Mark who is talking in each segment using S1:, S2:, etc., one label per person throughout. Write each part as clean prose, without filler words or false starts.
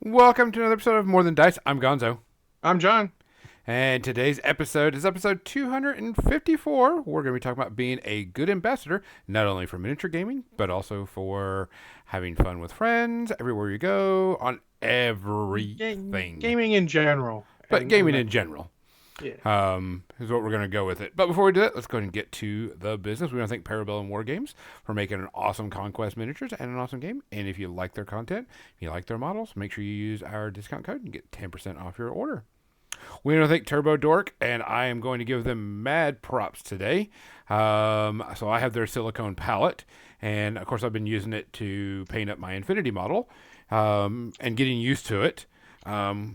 S1: Welcome to another episode of More Than Dice. I'm Gonzo.
S2: I'm John.
S1: And today's episode is episode 254. We're going to be talking about being a good ambassador, not only for miniature gaming, but also for having fun with friends, everywhere you go, on everything.
S2: Gaming in general.
S1: But gaming in general.
S2: Yeah.
S1: Is what we're going to go with it. But before we do that, let's go ahead and get to the business. We want to thank Parabellum War Games for making an awesome Conquest miniatures and an awesome game. And if you like their content, if you like their models, make sure you use our discount code and get 10% off your order. We want to thank Turbo Dork, and I am going to give them mad props today. So I have their silicone palette, and of course I've been using it to paint up my Infinity model and getting used to it,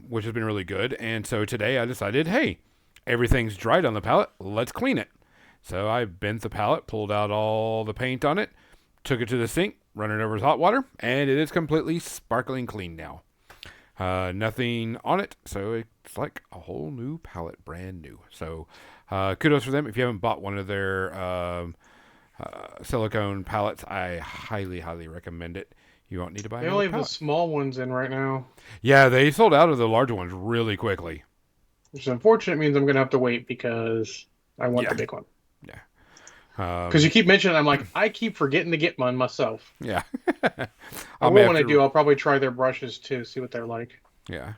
S1: which has been really good. And so today I decided, hey, everything's dried on the palette. Let's clean it. So I bent the palette, pulled out all the paint on it, took it to the sink, run it over with hot water, and it is completely sparkling clean now. Nothing on it, so it's like a whole new palette, brand new. So kudos for them. If you haven't bought one of their silicone palettes, I highly, highly recommend it. You won't need to buy
S2: They
S1: another
S2: only have the
S1: palette.
S2: small ones in right now,
S1: Yeah, they sold out of the larger ones really quickly.
S2: which is unfortunate. Means I'm going to have to wait because I want
S1: Yeah.
S2: the big one.
S1: Yeah.
S2: Because you keep mentioning, I'm like, I keep forgetting to get one myself.
S1: Yeah.
S2: I will when I do. I'll probably try their brushes too, see what they're like.
S1: Yeah.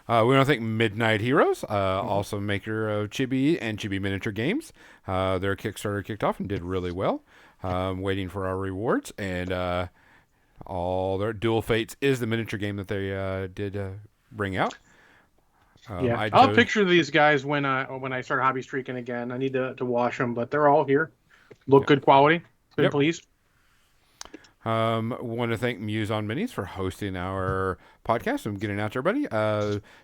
S1: We want to thank Midnight Heroes, also maker of Chibi and Chibi Miniature Games. Their Kickstarter kicked off and did really well. Waiting for our rewards, and all their Dual Fates is the miniature game that they did bring out.
S2: Yeah, I'll picture these guys when I start hobby streaking again. I need to wash them, but they're all here. Look good quality. Been pleased.
S1: Want to thank Muse on Minis for hosting our podcast and getting out to everybody.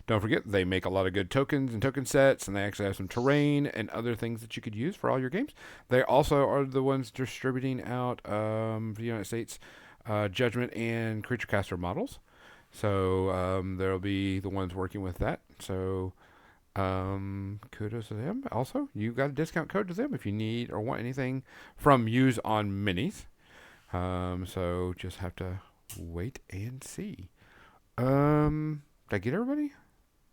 S1: Don't forget, they make a lot of good tokens and token sets, and they actually have some terrain and other things that you could use for all your games. They also are the ones distributing out for the United States Judgment and Creature Caster models. So there'll be the ones working with that. So kudos to them. Also, you got a discount code to them if you need or want anything from Muse on Minis. So just have to wait and see. Did I get everybody?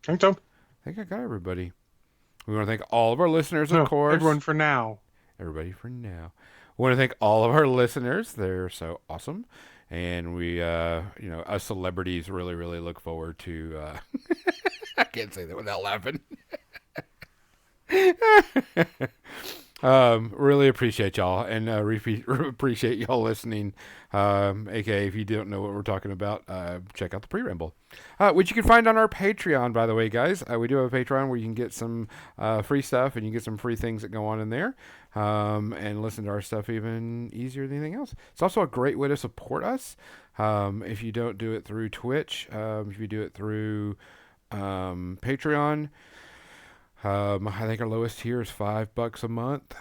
S2: I think so.
S1: I think I got everybody. We want to thank all of our listeners, of course.
S2: Everyone for now.
S1: Everybody for now. We want to thank all of our listeners. They're so awesome. And we, us celebrities really, really look forward to, I can't say that without laughing. Really appreciate y'all and appreciate y'all listening. AKA, if you don't know what we're talking about, check out the pre-ramble, which you can find on our Patreon, by the way, guys. We do have a Patreon where you can get some free stuff and you get some free things that go on in there, and listen to our stuff even easier than anything else. It's also a great way to support us. If you don't do it through Twitch, if you do it through Patreon. I think our lowest tier is $5 a month,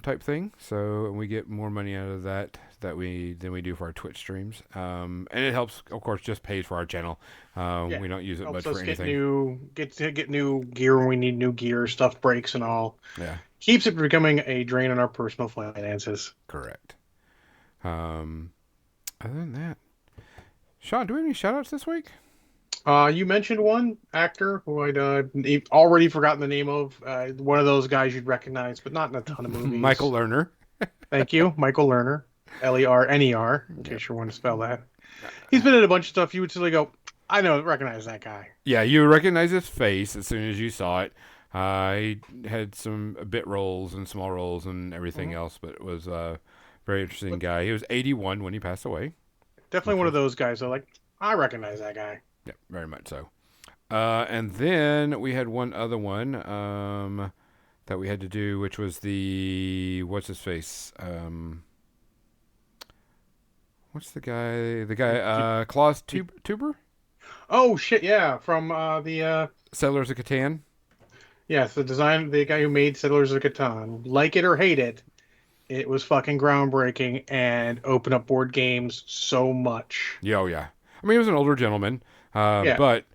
S1: type thing. So, and we get more money out of that than we do for our Twitch streams. And it helps, of course, just pays for our channel. We don't use it much for anything.
S2: Get new gear when we need new gear. Stuff breaks and all.
S1: Yeah,
S2: keeps it from becoming a drain on our personal finances.
S1: Correct. Other than that, Sean, do we have any shout outs this week?
S2: You mentioned one actor who I'd already forgotten the name of. One of those guys you'd recognize, but not in a ton of movies.
S1: Michael Lerner.
S2: Thank you, Michael Lerner. Lerner, in case you want to spell that. He's been in a bunch of stuff. You would simply go, I recognize that guy.
S1: Yeah, you recognize his face as soon as you saw it. He had some bit roles and small roles and everything else, but it was a very interesting guy. He was 81 when he passed away.
S2: Definitely one of those guys that, I recognize that guy.
S1: Yeah, very much so. And then we had one other one that we had to do, which was the what's his face? What's the guy? The guy Klaus Tuber?
S2: Oh shit! Yeah, from the
S1: Settlers of Catan.
S2: Yes, the guy who made Settlers of Catan. Like it or hate it, it was fucking groundbreaking and opened up board games so much.
S1: Yeah, oh yeah. I mean, he was an older gentleman. But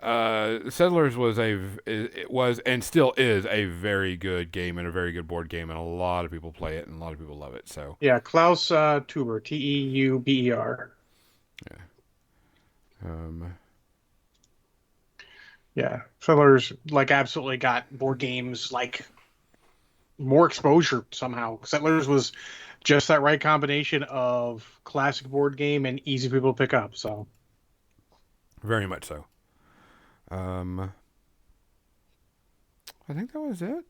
S1: Settlers was and still is a very good game and a very good board game, and a lot of people play it and a lot of people love it. So
S2: yeah, Klaus Tuber, Teuber.
S1: Yeah.
S2: Yeah, Settlers like absolutely got board games like more exposure somehow. Settlers was just that right combination of classic board game and easy for people to pick up. So
S1: Very much so. Um, I think that was it.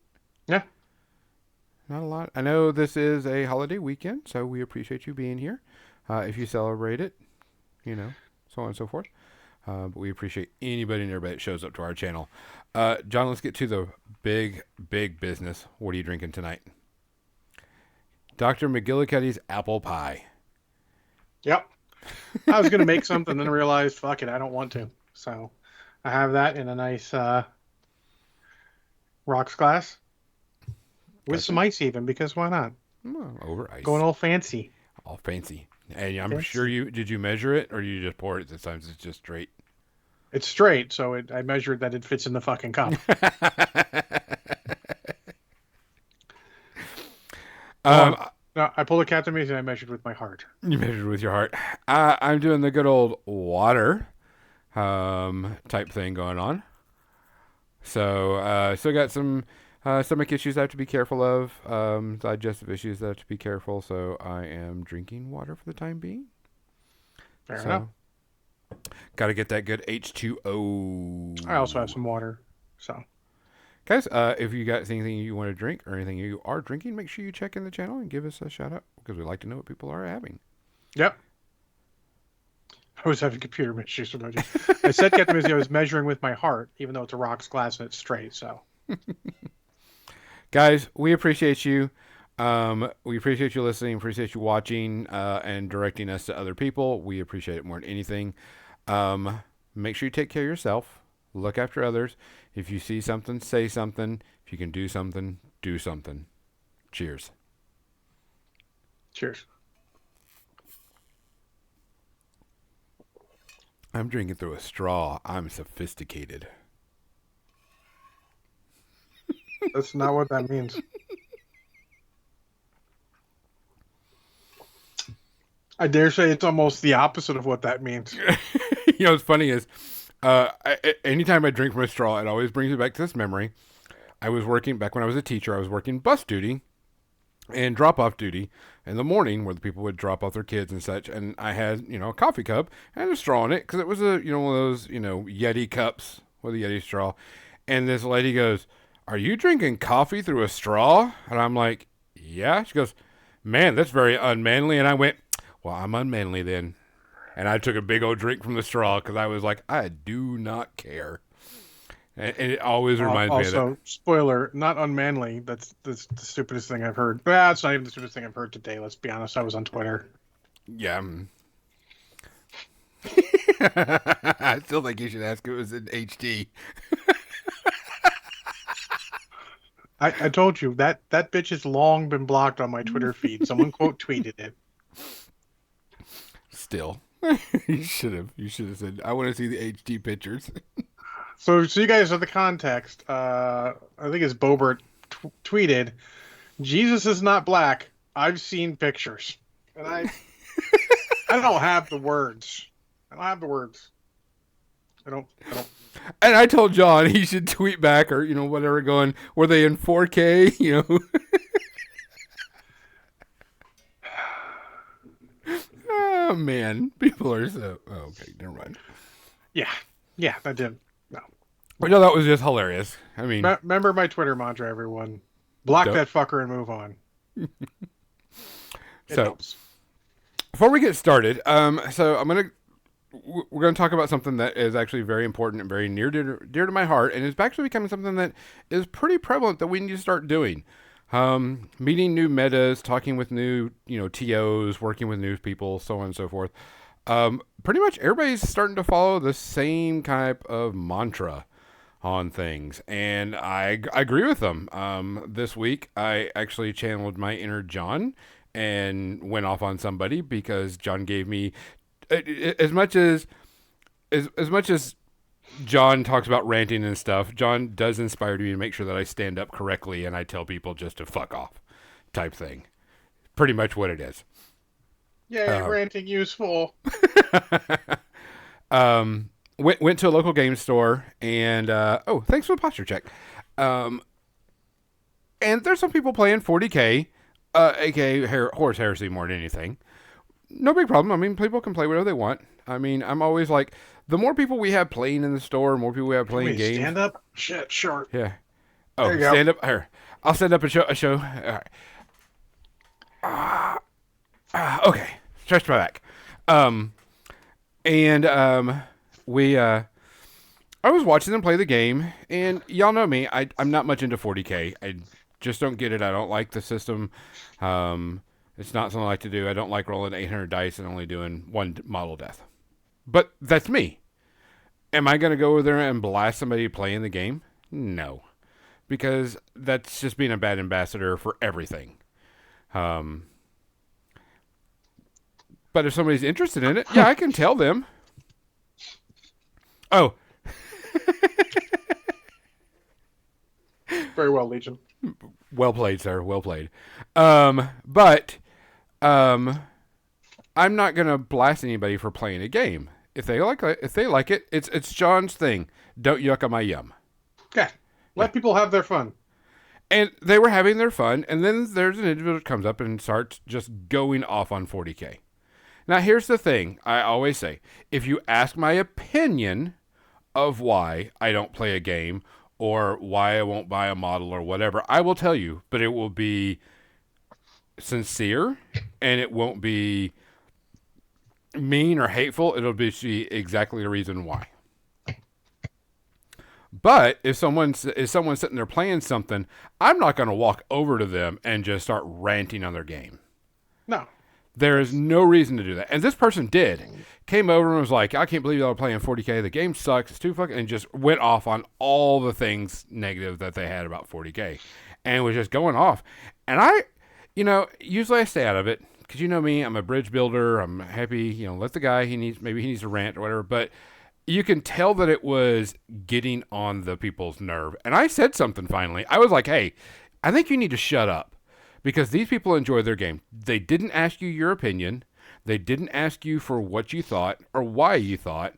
S2: yeah,
S1: Not a lot. I know this is a holiday weekend, so we appreciate you being here. If you celebrate it, so on and so forth. But we appreciate anybody and everybody that shows up to our channel. John, let's get to the big business. What are you drinking tonight? Dr. McGillicuddy's apple pie.
S2: yep. I was gonna make something, then realized, fuck it, I don't want to. So I have that in a nice rocks glass with some
S1: Gotcha.
S2: ice, even because why not?
S1: Over
S2: Going
S1: ice.
S2: all fancy.
S1: All fancy. And I'm sure
S2: Fancy.
S1: did you measure it or you just pour it this time? It's just straight.
S2: It's straight, so I measured that it fits in the fucking cup.
S1: um,
S2: No, I pulled a Captain Mason and I measured with my heart.
S1: you measured with your heart. I'm doing the good old water type thing going on. So still got some stomach issues I have to be careful of. Digestive issues that I have to be careful. So I am drinking water for the time being.
S2: Fair enough.
S1: So got to get that good H2O.
S2: I also have some water. So
S1: Guys, if you got anything you want to drink or anything you are drinking, make sure you check in the channel and give us a shout out because we like to know what people are having.
S2: yep. I was having computer issues. I said Captain Mason I was measuring with my heart, even though it's a rocks glass and it's straight. So
S1: Guys, we appreciate you. We appreciate you listening, appreciate you watching, and directing us to other people. We appreciate it more than anything. Make sure you take care of yourself. Look after others. If you see something, say something. If you can do something, do something. Cheers.
S2: cheers.
S1: I'm drinking through a straw. I'm sophisticated.
S2: That's not what that means. I dare say it's almost the opposite of what that means.
S1: What's funny is, anytime I drink from a straw, it always brings me back to this memory. I was working back when I was a teacher. I was working bus duty and drop off duty in the morning, where the people would drop off their kids and such. And I had a coffee cup and a straw in it because it was a one of those Yeti cups with a Yeti straw. And this lady goes, "Are you drinking coffee through a straw?" And I'm like, "Yeah." She goes, "Man, that's very unmanly." And I went, "Well, I'm unmanly then." And I took a big old drink from the straw because I was like, I do not care. And it always reminds me of that.
S2: Also, spoiler, not unmanly. That's the stupidest thing I've heard. Well, it's not even the stupidest thing I've heard today. Let's be honest. I was on Twitter.
S1: Yeah. I still think you should ask if it was in HD.
S2: I told you that bitch has long been blocked on my Twitter feed. Someone quote tweeted it.
S1: Still. You should have. You should have said, I want to see the HD pictures.
S2: So you guys know the context. I think it's Bobert tweeted, "Jesus is not black. I've seen pictures, and I don't have the words. I don't have the words. I don't.
S1: And I told John he should tweet back or, whatever going, were they in 4K? Oh, man. People are so. Oh, okay, never mind.
S2: Yeah, that did. No.
S1: But no, that was just hilarious. I mean,
S2: Remember my Twitter mantra, everyone. Block
S1: Dope.
S2: that fucker and move on. It
S1: So-
S2: helps.
S1: before we get started, we're gonna talk about something that is actually very important and very dear to my heart, and it's actually becoming something that is pretty prevalent that we need to start doing. Meeting new metas, talking with new TOs, working with new people, so on and so forth. Pretty much everybody's starting to follow the same type of mantra on things, and I agree with them. This week I actually channeled my inner John and went off on somebody because John gave me as much as John talks about ranting and stuff. John does inspire me to make sure that I stand up correctly and I tell people just to fuck off, type thing. Pretty much what it is.
S2: Yay, ranting useful.
S1: went to a local game store and oh, thanks for the posture check. Um, and there's some people playing 40K, aka Horse Heresy more than anything. No big problem. I mean, people can play whatever they want. I mean, I'm always like, the more people we have playing in the store, more people we have playing
S2: Wait,
S1: games.
S2: stand up? Shit, short.
S1: Yeah.
S2: There
S1: Oh,
S2: you go.
S1: stand up here. I'll stand up and show. All right. Okay. Stretch my back. Um, and we I was watching them play the game, and y'all know me. I'm not much into 40K. I just don't get it. I don't like the system. Um, it's not something I like to do. I don't like rolling 800 dice and only doing one model death. But that's me. Am I going to go over there and blast somebody playing the game? No, because that's just being a bad ambassador for everything. Um, but if somebody's interested in it, yeah, I can tell them. Oh,
S2: Very well, Legion.
S1: well played, sir. Well played. But I'm not gonna blast anybody for playing a game. If they like it, it's John's thing. Don't yuck on my yum.
S2: Okay. Let people have their fun.
S1: And they were having their fun, and then there's an individual that comes up and starts just going off on 40K. Now, here's the thing I always say. If you ask my opinion of why I don't play a game or why I won't buy a model or whatever, I will tell you, but it will be sincere and it won't be mean or hateful. It'll be exactly the reason why. But if someone's sitting there playing something, I'm not going to walk over to them and just start ranting on their game.
S2: No.
S1: There is no reason to do that. And this person did. Came over and was like, I can't believe y'all are playing 40K. The game sucks. It's too fucking... And just went off on all the things negative that they had about 40K. And was just going off. And usually I stay out of it. Because you know me, I'm a bridge builder. I'm happy, let the guy, maybe he needs to rant or whatever. But you can tell that it was getting on the people's nerve. And I said something finally. I was like, hey, I think you need to shut up. Because these people enjoy their game. They didn't ask you your opinion. They didn't ask you for what you thought or why you thought.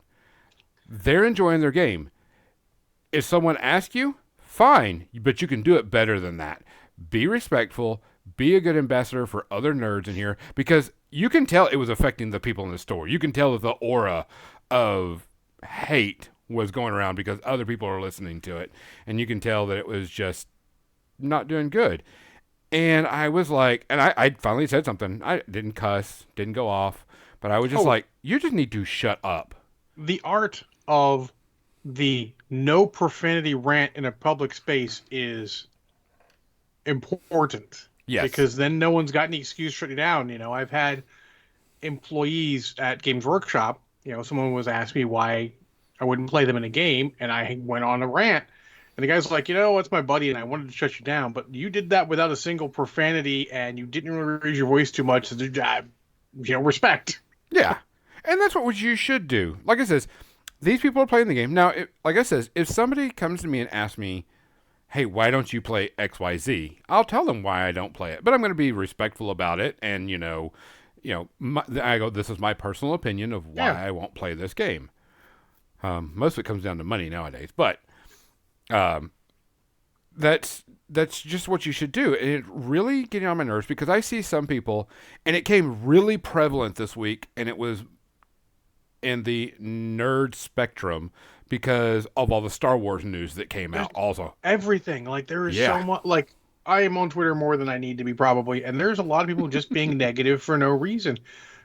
S1: They're enjoying their game. If someone asks you, fine, but you can do it better than that. Be respectful. Be a good ambassador for other nerds in here. Because you can tell it was affecting the people in the store. You can tell that the aura of hate was going around because other people are listening to it. And you can tell that it was just not doing good. And I was like, and I finally said something. I didn't cuss, didn't go off, but I was just like, you just need to shut up.
S2: The art of the no profanity rant in a public space is important.
S1: Yes.
S2: Because then no one's got any excuse to shut you down. I've had employees at Games Workshop, someone was asking me why I wouldn't play them in a game, and I went on a rant. And the guy's like, it's my buddy, and I wanted to shut you down, but you did that without a single profanity, and you didn't really raise your voice too much. So, respect.
S1: Yeah. And that's what you should do. Like I says, these people are playing the game. Now, like I says, if somebody comes to me and asks me, hey, why don't you play XYZ? I'll tell them why I don't play it. But I'm going to be respectful about it. And, I go, this is my personal opinion of why I won't play this game. Most of it comes down to money nowadays. But that's just what you should do. And it really getting on my nerves because I see some people, and it came really prevalent this week, and it was in the nerd spectrum because of all the Star Wars news that came out also.
S2: Everything. Like, there is so much... Like, I am on Twitter more than I need to be, probably, and there's a lot of people just being negative for no reason.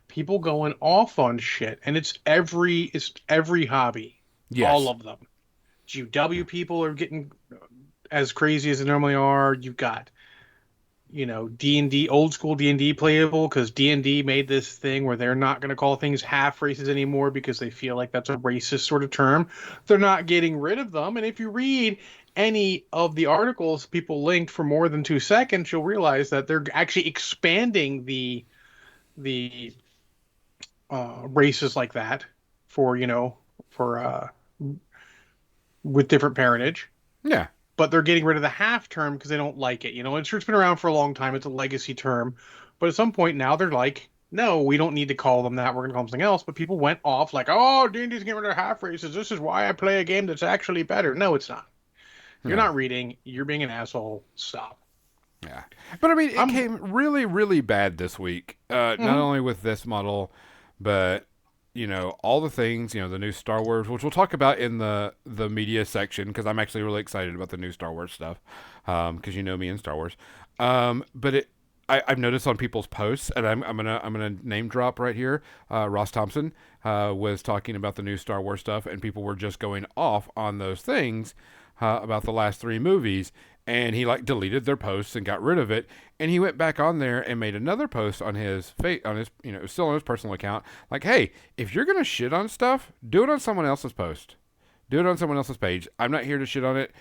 S2: People going off on shit, and it's every hobby.
S1: Yes.
S2: All of them. GW people are getting as crazy as they normally are. You've got, D&D, old school D&D playable, because D&D made this thing where they're not going to call things half races anymore because they feel like that's a racist sort of term. They're not getting rid of them. And if you read any of the articles people linked for more than 2 seconds, you'll realize that they're actually expanding the races like that for with different parentage.
S1: Yeah.
S2: But they're getting rid of the half term because they don't like it. It's been around for a long time. It's a legacy term. But at some point now they're like, no, we don't need to call them that. We're gonna call them something else. But people went off like, oh, D&D's getting rid of half races. This is why I play a game that's actually better. No, it's not. You're
S1: Yeah.
S2: not reading. You're being an asshole. Stop.
S1: Yeah. But I mean, it
S2: I'm.
S1: came really, really bad this week. Not
S2: Mhm.
S1: only with this model, but all the things, the new Star Wars, which we'll talk about in the media section, because I'm actually really excited about the new Star Wars stuff, because you know me and Star Wars. But I've noticed on people's posts, and I'm gonna name drop right here. Ross Thompson was talking about the new Star Wars stuff, and people were just going off on those things about the last three movies, and he like deleted their posts and got rid of it, and he went back on there and made another post on his on his still on his personal account, like, hey, if you're gonna shit on stuff, do it on someone else's post, do it on someone else's page. I'm not here to shit on it,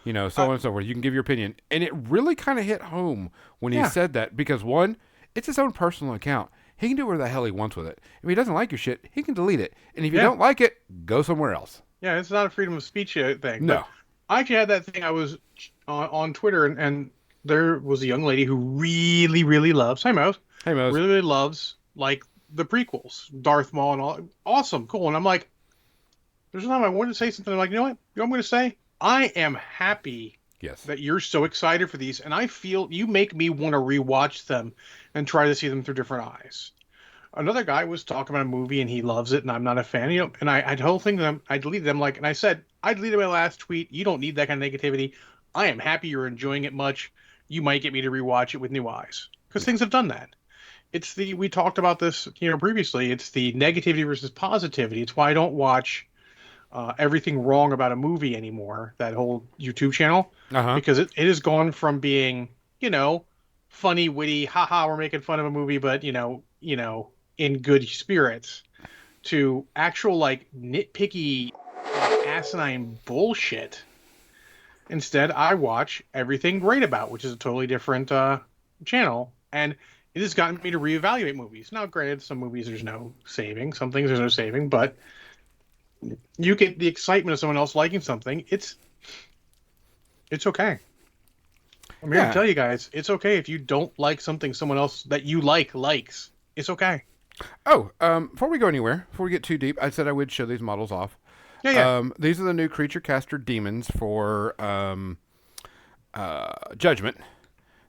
S1: so
S2: Uh,
S1: on and so forth. You can give your opinion. And it really kind of hit home when he
S2: yeah.
S1: said that, because one, it's his own personal account. He can do whatever the hell he wants with it. If he doesn't like your shit, he can delete it. And if you
S2: Yeah.
S1: don't like it, go somewhere else.
S2: Yeah. It's not a freedom of speech thing. But
S1: No.
S2: I actually had that thing. I was on Twitter, and there was a young lady who really, really loves. Hi, Mouse.
S1: Hey, Mose.
S2: Really, really loves like the prequels, Darth Maul and all. Awesome, cool. And I'm like, there's a time I wanted to say something. I'm like, you know what? You know what I'm going to say? I am happy
S1: Yes.
S2: that you're so excited for these, and I feel you make me want to rewatch them and try to see them through different eyes. Another guy was talking about a movie and he loves it, and I'm not a fan. And I whole thing them, I deleted them like, and I said I deleted my last tweet. You don't need that kind of negativity. I am happy you're enjoying it much. You might get me to rewatch it with new eyes because
S1: Yeah.
S2: things have done that. It's the we talked about this previously. It's the negativity versus positivity. It's why I don't watch everything wrong about a movie anymore. That whole YouTube channel,
S1: Uh huh.
S2: because it has gone from being funny, witty, haha, we're making fun of a movie, but in good spirits, to actual like nitpicky, like asinine bullshit. Instead, I watch everything great about, which is a totally different channel, and it has gotten me to reevaluate movies. Now, granted, some movies there's no saving, some things there's no saving, but you get the excitement of someone else liking something. It's okay. I'm here to
S1: Yeah.
S2: tell you guys, it's okay if you don't like something someone else that you likes. It's okay.
S1: Oh, before we go anywhere, before we get too deep, I said I would show these models off.
S2: Yeah, yeah.
S1: These are the new creature caster demons for Judgment.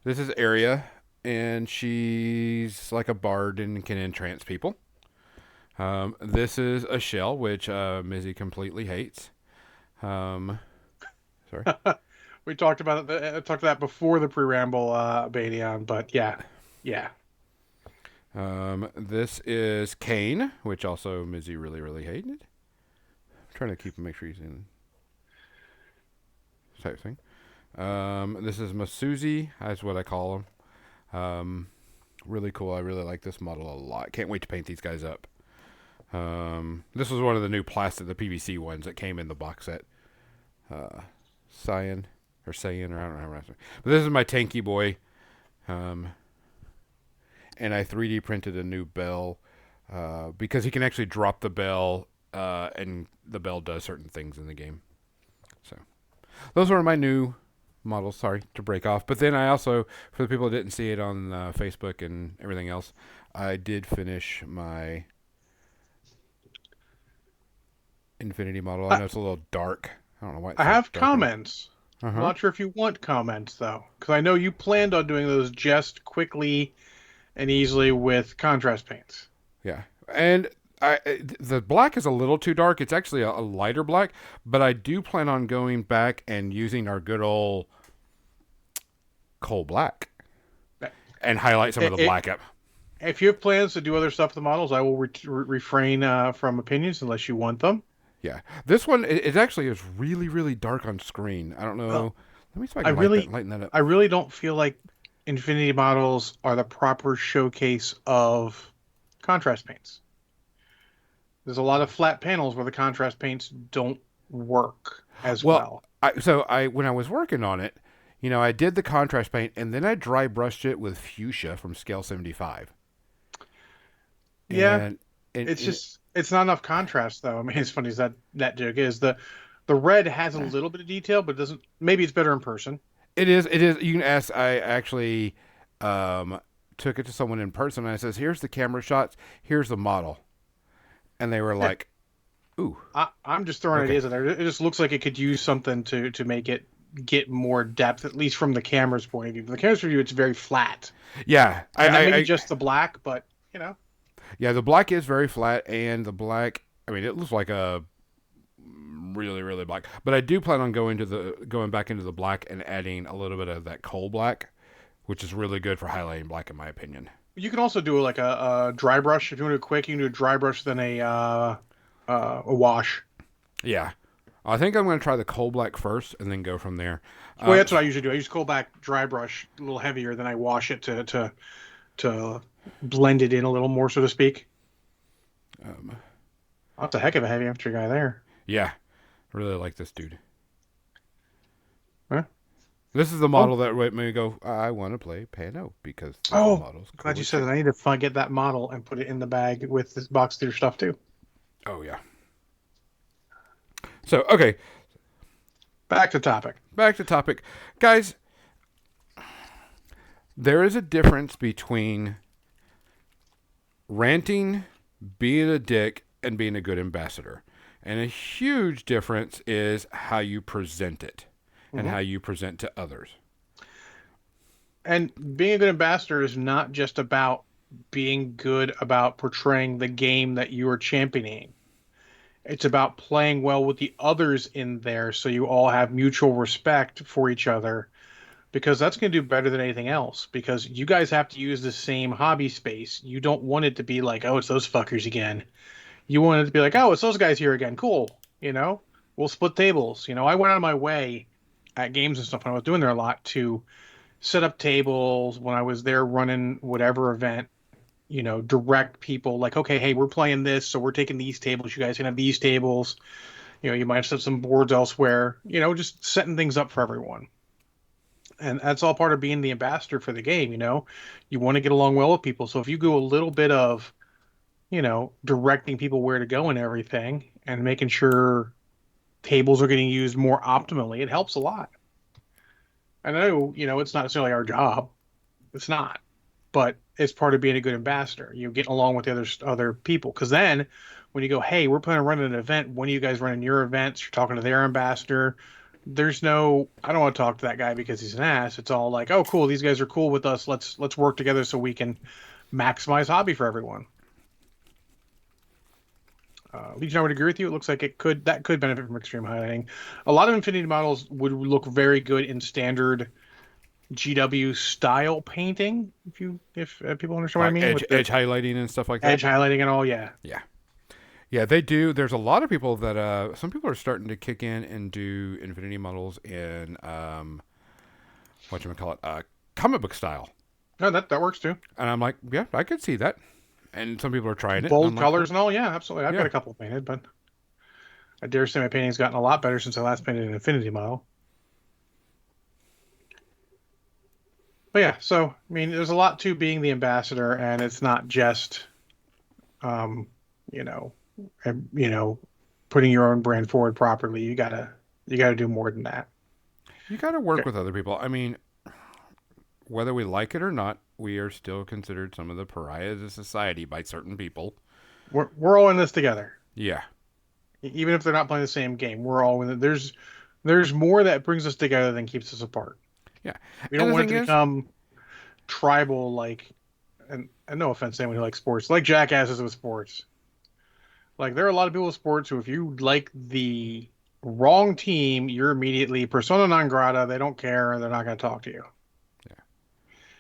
S1: This is Arya, and she's like a bard and can entrance people. This is a shell, which Mizzy completely hates. Um, sorry.
S2: We talked about it. Talked about that before the pre-ramble, Badion, but yeah, yeah.
S1: This is Kane, which also Mizzy really, really hated. I'm trying to keep him, make sure he's in type thing. This is Masuzi, that's what I call him. Really cool. I really like this model a lot. Can't wait to paint these guys up. This was one of the new plastic, the PVC ones that came in the box set. Cyan or Cyan, or I don't know how to pronounce it. But this is my tanky boy. And I 3D printed a new bell because he can actually drop the bell, and the bell does certain things in the game. So those are my new models. Sorry to break off, but then I also, for the people that didn't see it on Facebook and everything else, I did finish my Infinity model. I
S2: I,
S1: know it's a little dark. I don't know why it's
S2: I
S1: so
S2: have
S1: dark.
S2: comments.
S1: Uh
S2: I'm
S1: huh.
S2: not sure if you want comments though, because I know you planned on doing those just quickly and easily with contrast paints.
S1: Yeah, and the black is a little too dark. It's actually a lighter black, but I do plan on going back and using our good old coal black and highlight some of the black up.
S2: If you have plans to do other stuff with the models, I will refrain from opinions unless you want them.
S1: Yeah, this one it actually is really really dark on screen. I don't
S2: Well,
S1: know. Let me see if I
S2: I
S1: can
S2: really,
S1: lighten that up.
S2: I really don't feel like Infinity models are the proper showcase of contrast paints. There's a lot of flat panels where the contrast paints don't work as
S1: Well,
S2: well.
S1: I when I was working on it, I did the contrast paint and then I dry brushed it with fuchsia from Scale 75.
S2: Yeah,
S1: And
S2: it's
S1: it
S2: just it's not enough contrast though. I mean, as funny as that joke is, the red has a little bit of detail, but it doesn't. Maybe it's better in person.
S1: it is you can ask. I actually um took it to someone in person, and I says, "Here's the camera shots. Here's the model," and they were like, "Ooh,
S2: I'm just throwing
S1: okay.
S2: ideas in there. It just looks like it could use something to make it get more depth, at least from the camera's point of view. From the camera's point of view, it's very flat.
S1: Yeah,
S2: And that may be just the black, but you know.
S1: yeah, the black is very flat, and the black. I mean, it looks like a really, really black. But I do plan on going back into the black and adding a little bit of that coal black, which is really good for highlighting black, in my opinion.
S2: You can also do like a dry brush. If you want to do it quick, you can do a dry brush, then a wash.
S1: Yeah, I think I'm going to try the coal black first, and then go from there.
S2: Well, that's what I usually do. I use coal black dry brush a little heavier, then I wash it to blend it in a little more, so to speak. That's a heck of a heavy infantry guy there.
S1: Yeah, I really like this dude.
S2: Huh?
S1: This is the model that made me go, I want to play Pano because this model's cool.
S2: Glad you said that. I need to get that model and put it in the bag with this box theater stuff too.
S1: Oh, yeah. So, okay.
S2: Back to topic.
S1: Guys, there is a difference between ranting, being a dick, and being a good ambassador. And a huge difference is how you present it and how you present to others.
S2: And being a good ambassador is not just about being good about portraying the game that you are championing. It's about playing well with the others in there so you all have mutual respect for each other, because that's going to do better than anything else, because you guys have to use the same hobby space. You don't want it to be like, oh, it's those fuckers again. You want it to be like, oh, it's those guys here again. Cool. You know, we'll split tables. You know, I went out of my way at games and stuff when I was doing there a lot to set up tables when I was there running whatever event, you know, direct people like, okay, hey, we're playing this, so we're taking these tables. You guys can have these tables. You know, you might set some boards elsewhere, you know, just setting things up for everyone. And that's all part of being the ambassador for the game. You know, you want to get along well with people. So if you go a little bit of, you know, directing people where to go and everything and making sure tables are getting used more optimally, it helps a lot. I know, you know, it's not necessarily our job. It's not. But it's part of being a good ambassador. You getting along with the other people. Because then when you go, hey, we're planning on running an event. When are you guys running your events? You're talking to their ambassador. There's no, I don't want to talk to that guy because he's an ass. It's all like, oh, cool. These guys are cool with us. Let's work together so we can maximize hobby for everyone. Legion, I would agree with you. It looks like that could benefit from extreme highlighting. A lot of Infinity models would look very good in standard GW style painting. If people understand what I mean,
S1: edge highlighting and stuff like that.
S2: Edge highlighting and all, yeah.
S1: Yeah, they do. There's a lot of people that some people are starting to kick in and do Infinity models in comic book style.
S2: No, that works too.
S1: And I'm like, yeah, I could see that. And some people are trying it.
S2: Bold colors and all, yeah, absolutely. I've got a couple painted, but I dare say my painting's gotten a lot better since I last painted an Infinity model. But yeah, so I mean, there's a lot to being the ambassador, and it's not just, you know, putting your own brand forward properly. You gotta do more than that.
S1: You gotta work with other people. I mean, whether we like it or not, we are still considered some of the pariahs of society by certain people.
S2: We're all in this together.
S1: Yeah.
S2: Even if they're not playing the same game, we're all in it. There's more that brings us together than keeps us apart.
S1: Yeah.
S2: We don't want it to become tribal, like, and no offense to anyone who likes sports, like jackasses with sports. Like, there are a lot of people with sports who, if you like the wrong team, you're immediately persona non grata. They don't care, and they're not going to talk to you.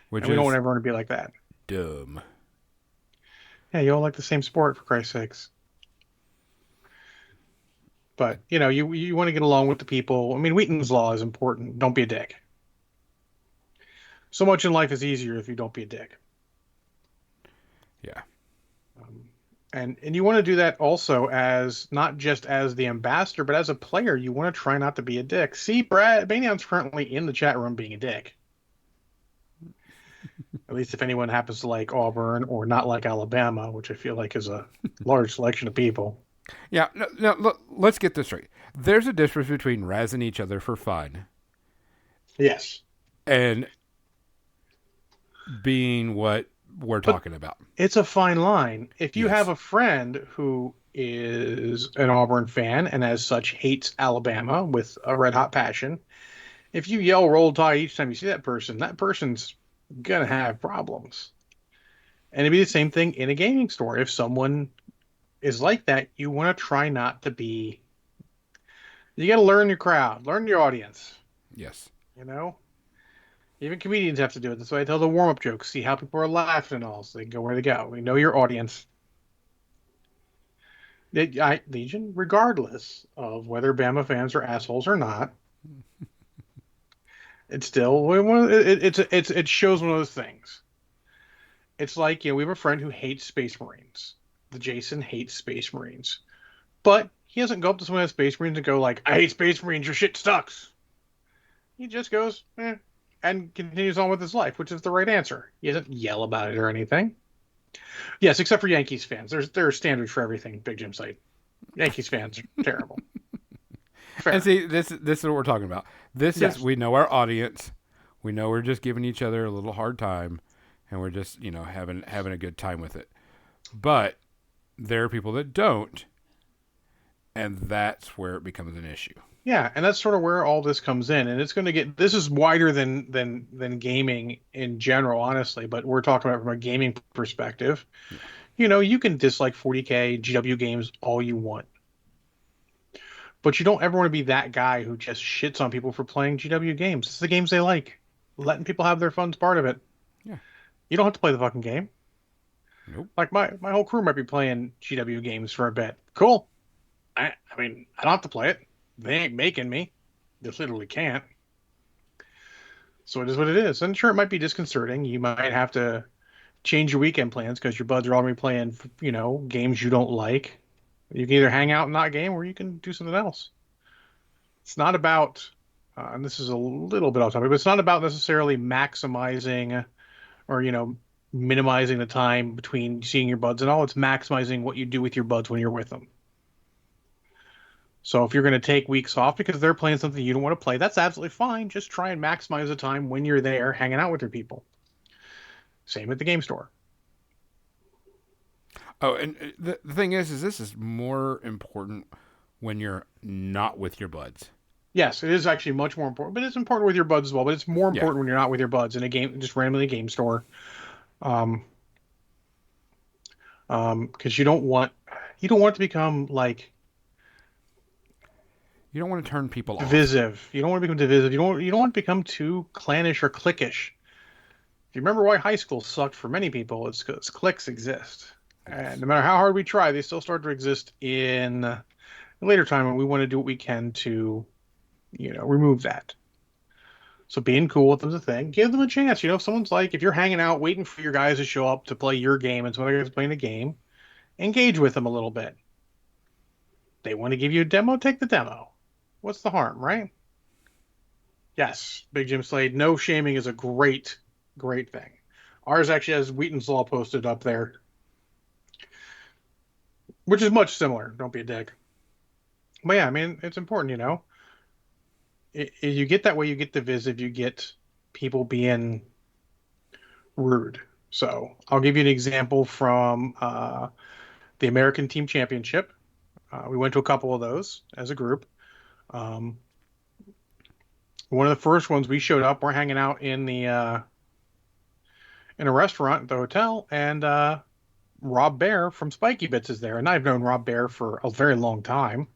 S1: Which
S2: we don't want everyone to be like that.
S1: Dumb.
S2: Yeah, you all like the same sport, for Christ's sakes. But, you know, you want to get along with the people. I mean, Wheaton's Law is important. Don't be a dick. So much in life is easier if you don't be a dick.
S1: Yeah.
S2: And you want to do that also as, not just as the ambassador, but as a player. You want to try not to be a dick. See, Brad Banion's currently in the chat room being a dick. At least if anyone happens to like Auburn or not like Alabama, which I feel like is a large selection of people.
S1: Yeah, no, let's get this straight. There's a difference between razzing each other for fun.
S2: Yes.
S1: And being what we're
S2: But
S1: talking about.
S2: it's a fine line. If you have
S1: Yes.
S2: a friend who is an Auburn fan and as such hates Alabama with a red hot passion, if you yell roll tide each time you see that person's gonna have problems. And it'd be the same thing in a gaming store. If someone is like that, you want to try not to be. You got to learn your crowd, learn your audience.
S1: Yes.
S2: You know, even comedians have to do it. That's why I tell the warm up jokes, see how people are laughing and all, so they can go where they go. We know your audience. Legion, regardless of whether Bama fans are assholes or not, it's still it shows one of those things. It's like, we have a friend who hates Space Marines. The Jason hates Space Marines, but he doesn't go up to someone who has Space Marines and go like, "I hate Space Marines. Your shit sucks." He just goes, and continues on with his life, which is the right answer. He doesn't yell about it or anything. Yes, except for Yankees fans. There are standards for everything. Big Jim site. Yankees fans are terrible.
S1: And
S2: Fair.
S1: see, this is what we're talking about. This is
S2: Yes.
S1: we know our audience. We know we're just giving each other a little hard time, and we're just having a good time with it. But there are people that don't, and that's where it becomes an issue.
S2: Yeah, and that's sort of where all this comes in, and it's going to get. This is wider than gaming in general, honestly. But we're talking about from a gaming perspective.
S1: Yeah.
S2: You can dislike 40K GW games all you want, but you don't ever want to be that guy who just shits on people for playing GW games. It's the games they like. Letting people have their fun's part of it.
S1: Yeah.
S2: You don't have to play the fucking game.
S1: Nope.
S2: Like my whole crew might be playing GW games for a bit. Cool. I mean, I don't have to play it. They ain't making me. They literally can't. So it is what it is. And sure, it might be disconcerting. You might have to change your weekend plans because your buds are already playing, games you don't like. You can either hang out and not game, or you can do something else. It's not about, and this is a little bit off topic, but it's not about necessarily maximizing or, minimizing the time between seeing your buds and all. It's maximizing what you do with your buds when you're with them. So if you're going to take weeks off because they're playing something you don't want to play, that's absolutely fine. Just try and maximize the time when you're there hanging out with your people. Same at the game store.
S1: Oh, and the thing is this is more important when you're not with your buds.
S2: Yes, it is actually much more important, but it's important with your buds as well. But it's more
S1: Yeah.
S2: important when you're not with your buds in a game, just randomly a game store, um, because you don't want to become like
S1: You don't want to turn people off.
S2: divisive. You don't want to become divisive. You don't want to become too clannish or cliquish. If you remember why high school sucked for many people, it's because cliques exist. And no matter how hard we try, they still start to exist in a later time, and we want to do what we can to, remove that. So being cool with them's a thing. Give them a chance. If someone's like, if you're hanging out waiting for your guys to show up to play your game and some other guys playing a game, engage with them a little bit. They want to give you a demo, take the demo. What's the harm, right? Yes, Big Jim Slade. No shaming is a great, great thing. Ours actually has Wheaton's Law posted up there, which is much similar. Don't be a dick. But yeah, I mean, it's important, you get that way, you get divisive, you get people being rude. So I'll give you an example from the American Team Championship. We went to a couple of those as a group. Um, one of the first ones we showed up, we're hanging out in a restaurant at the hotel, and Rob Bear from Spiky Bits is there, and I've known Rob Bear for a very long time.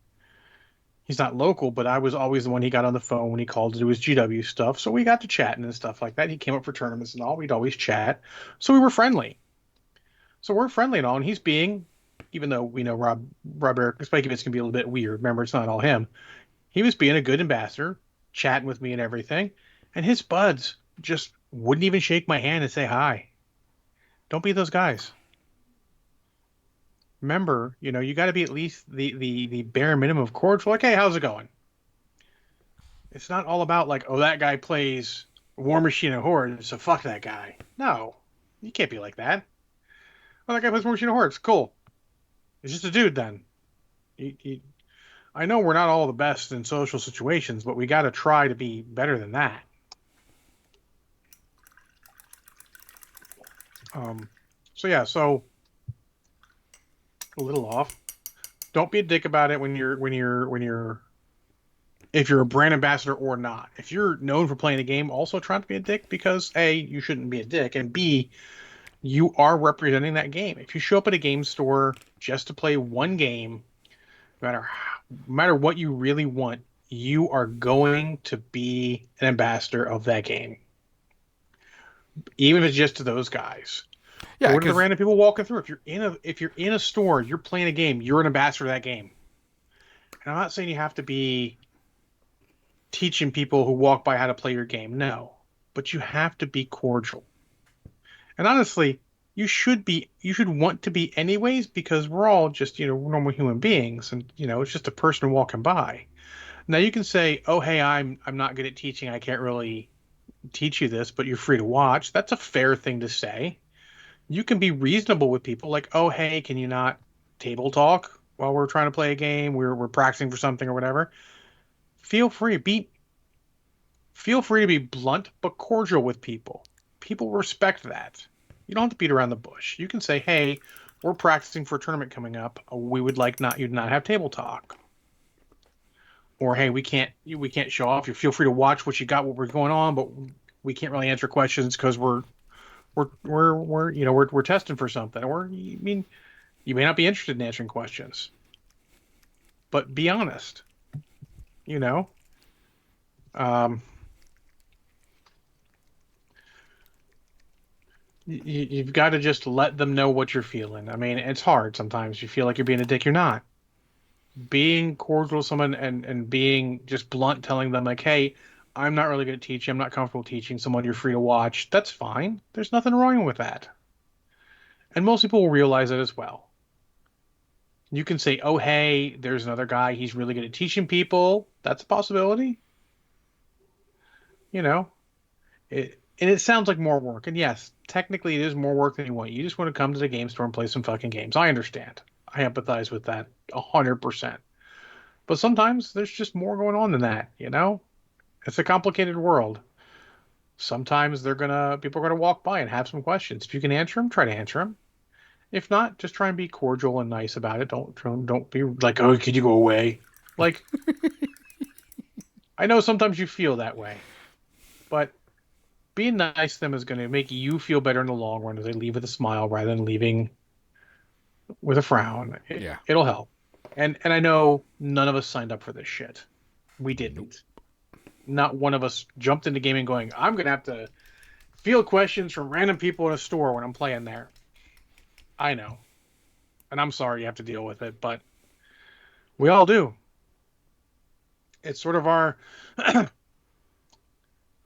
S2: He's not local, but I was always the one he got on the phone when he called to do his GW stuff. So we got to chatting and stuff like that. He came up for tournaments and all. We'd always chat. So we were friendly. So we're friendly and all. And he's being, even though we know Rob Eric, Spiky Bits can be a little bit weird. Remember, it's not all him. He was being a good ambassador, chatting with me and everything. And his buds just wouldn't even shake my hand and say hi. Don't be those guys. Remember, you got to be at least the bare minimum of cordial. Like, hey, how's it going? It's not all about like, oh, that guy plays War Machine and Horde, so fuck that guy. No, you can't be like that. Oh, that guy plays War Machine and Horde. It's cool. He's just a dude then. I know we're not all the best in social situations, but we got to try to be better than that. So yeah, so a little off. Don't be a dick about it when you're if you're a brand ambassador or not. If you're known for playing a game, also try not to be a dick because A, you shouldn't be a dick, and B, you are representing that game. If you show up at a game store just to play one game, no matter what you really want, you are going to be an ambassador of that game, even if it's just to those guys
S1: Yeah,
S2: or to the
S1: because
S2: random people walking through. If you're in a store, you're playing a game, you're an ambassador of that game. And I'm not saying you have to be teaching people who walk by how to play your game. No, but you have to be cordial. And honestly, you should want to be anyways because we're all just, normal human beings and, it's just a person walking by. Now you can say, "Oh, hey, I'm not good at teaching. I can't really teach you this, but you're free to watch." That's a fair thing to say. You can be reasonable with people like, "Oh, hey, can you not table talk while we're trying to play a game? We're practicing for something or whatever." Feel free. Feel free to be blunt but cordial with people. People respect that. You don't have to beat around the bush. You can say, "Hey, we're practicing for a tournament coming up. We would like not you to not have table talk." Or, "Hey, we can't show off. You feel free to watch what you got, what we're going on, but we can't really answer questions because we're testing for something." Or, you may not be interested in answering questions, but be honest. You know. Um, you've got to just let them know what you're feeling. I mean, it's hard sometimes. You feel like you're being a dick. You're not. Being cordial with someone and being just blunt, telling them like, "Hey, I'm not really good at teaching. I'm not comfortable teaching someone. You're free to watch." That's fine. There's nothing wrong with that. And most people will realize it as well. You can say, "Oh, hey, there's another guy. He's really good at teaching people." That's a possibility. You know, and it sounds like more work. And yes, technically it is more work than you want. You just want to come to the game store and play some fucking games. I understand. I empathize with that 100%. But sometimes there's just more going on than that. It's a complicated world. Sometimes people are gonna walk by and have some questions. If you can answer them, try to answer them. If not, just try and be cordial and nice about it. Don't be like, "Oh, could you go away?" Like, I know sometimes you feel that way, but being nice to them is going to make you feel better in the long run as they leave with a smile rather than leaving with a frown.
S1: yeah,
S2: It'll help. And I know none of us signed up for this shit. We
S1: nope.
S2: didn't. Not one of us jumped into gaming going, "I'm going to have to field questions from random people in a store when I'm playing there." I know. And I'm sorry you have to deal with it, but we all do. It's sort of our, I don't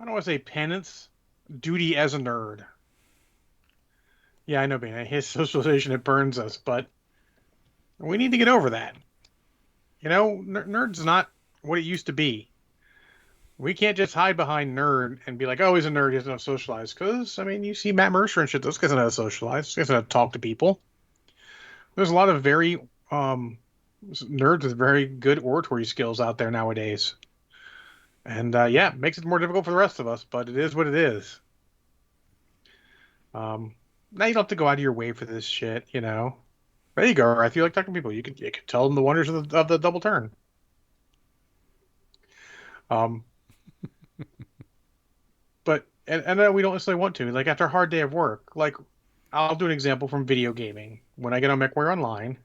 S2: want to say penance, duty as a nerd. Yeah, I know, man. His socialization, it burns us, but we need to get over that. Nerd's not what it used to be. We can't just hide behind nerd and be like, "Oh, he's a nerd. He doesn't know how to socialize." Because, I mean, you see Matt Mercer and shit. Those guys don't know how to socialize. Those guys know how to talk to people. There's a lot of very nerds with very good oratory skills out there nowadays. And yeah, it makes it more difficult for the rest of us, but it is what it is. Now you don't have to go out of your way for this shit. There you go. If you like talking to people, you could tell them the wonders of the double turn. Um, but and we don't necessarily want to. Like after a hard day of work, like I'll do an example from video gaming. When I get on MechWarrior Online,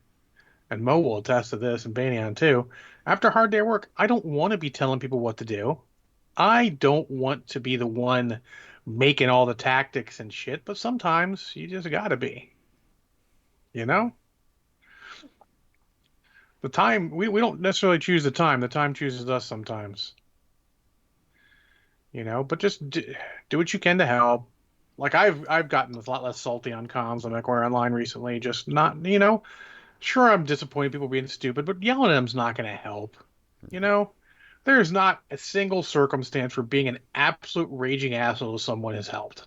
S2: and Mo will attest to this, and Banyan too. After a hard day of work, I don't want to be telling people what to do. I don't want to be the one making all the tactics and shit, but sometimes you just gotta be. You know? The time we don't necessarily choose the time chooses us sometimes. But just do what you can to help. Like I've gotten a lot less salty on comms on MechWarrior Online recently, just not. Sure, I'm disappointed people being stupid, but yelling at them's not going to help. You know, there's not a single circumstance where being an absolute raging asshole to someone has helped.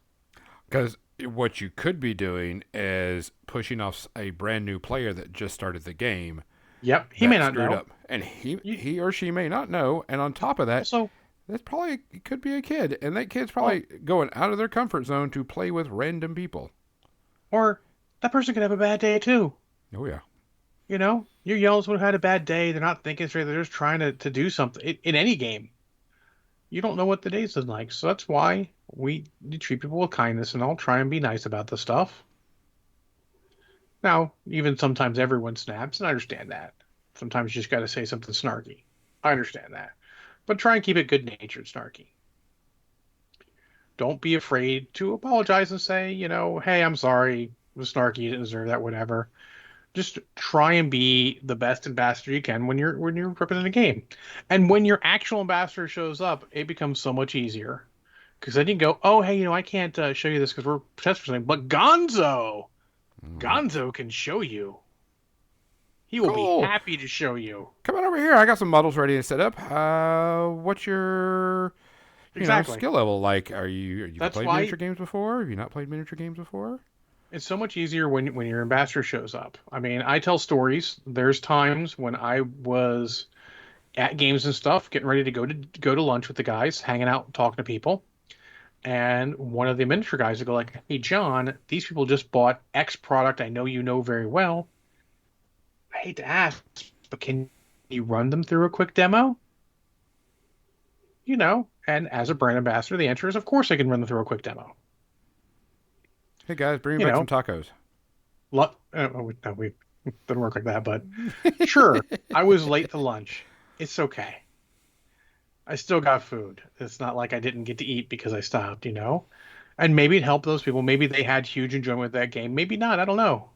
S1: Because what you could be doing is pushing off a brand new player that just started the game
S2: Yep, he may
S1: that
S2: not
S1: screwed
S2: know.
S1: up, and he
S2: You,
S1: he or she may not know. And on top of that,
S2: also,
S1: that's probably it could be a kid, and that kid's
S2: well,
S1: probably going out of their comfort zone to play with random people.
S2: Or that person could have a bad day too.
S1: Oh yeah.
S2: You know, you yell at someone who had a bad day. They're not thinking straight. They're just trying to do something. In any game, you don't know what the day's been like. So that's why you treat people with kindness and I'll try and be nice about the stuff. Now, even sometimes everyone snaps, and I understand that. Sometimes you just got to say something snarky. I understand that. But try and keep it good natured snarky. Don't be afraid to apologize and say, hey, I'm sorry. It was snarky. You didn't deserve that, whatever. Just try and be the best ambassador you can when you're representing a game. And when your actual ambassador shows up, it becomes so much easier. Because then you can go, oh, hey, I can't show you this because we're testing something. But Gonzo can show you. He will be
S1: Cool.
S2: happy to show you.
S1: Come on over here. I got some models ready to set up. What's your
S2: Exactly.
S1: skill level like? Are you
S2: That's
S1: played
S2: why
S1: miniature games before? Have you not played miniature games before?
S2: it's so much easier when your ambassador shows up. I mean, I tell stories. There's times when I was at games and stuff, getting ready to go to lunch with the guys, hanging out, talking to people, and one of the miniature guys would go like, "Hey, John, these people just bought X product. I know you know very well. I hate to ask, but can you run them through a quick demo?" And as a brand ambassador, the answer is, of course, I can run them through a quick demo.
S1: Hey guys, bring me
S2: You
S1: back some
S2: know,
S1: tacos.
S2: no, we doesn't work like that, but sure, I was late to lunch. It's okay. I still got food. It's not like I didn't get to eat because I stopped. And maybe it helped those people. Maybe they had huge enjoyment with that game. Maybe not. I don't know.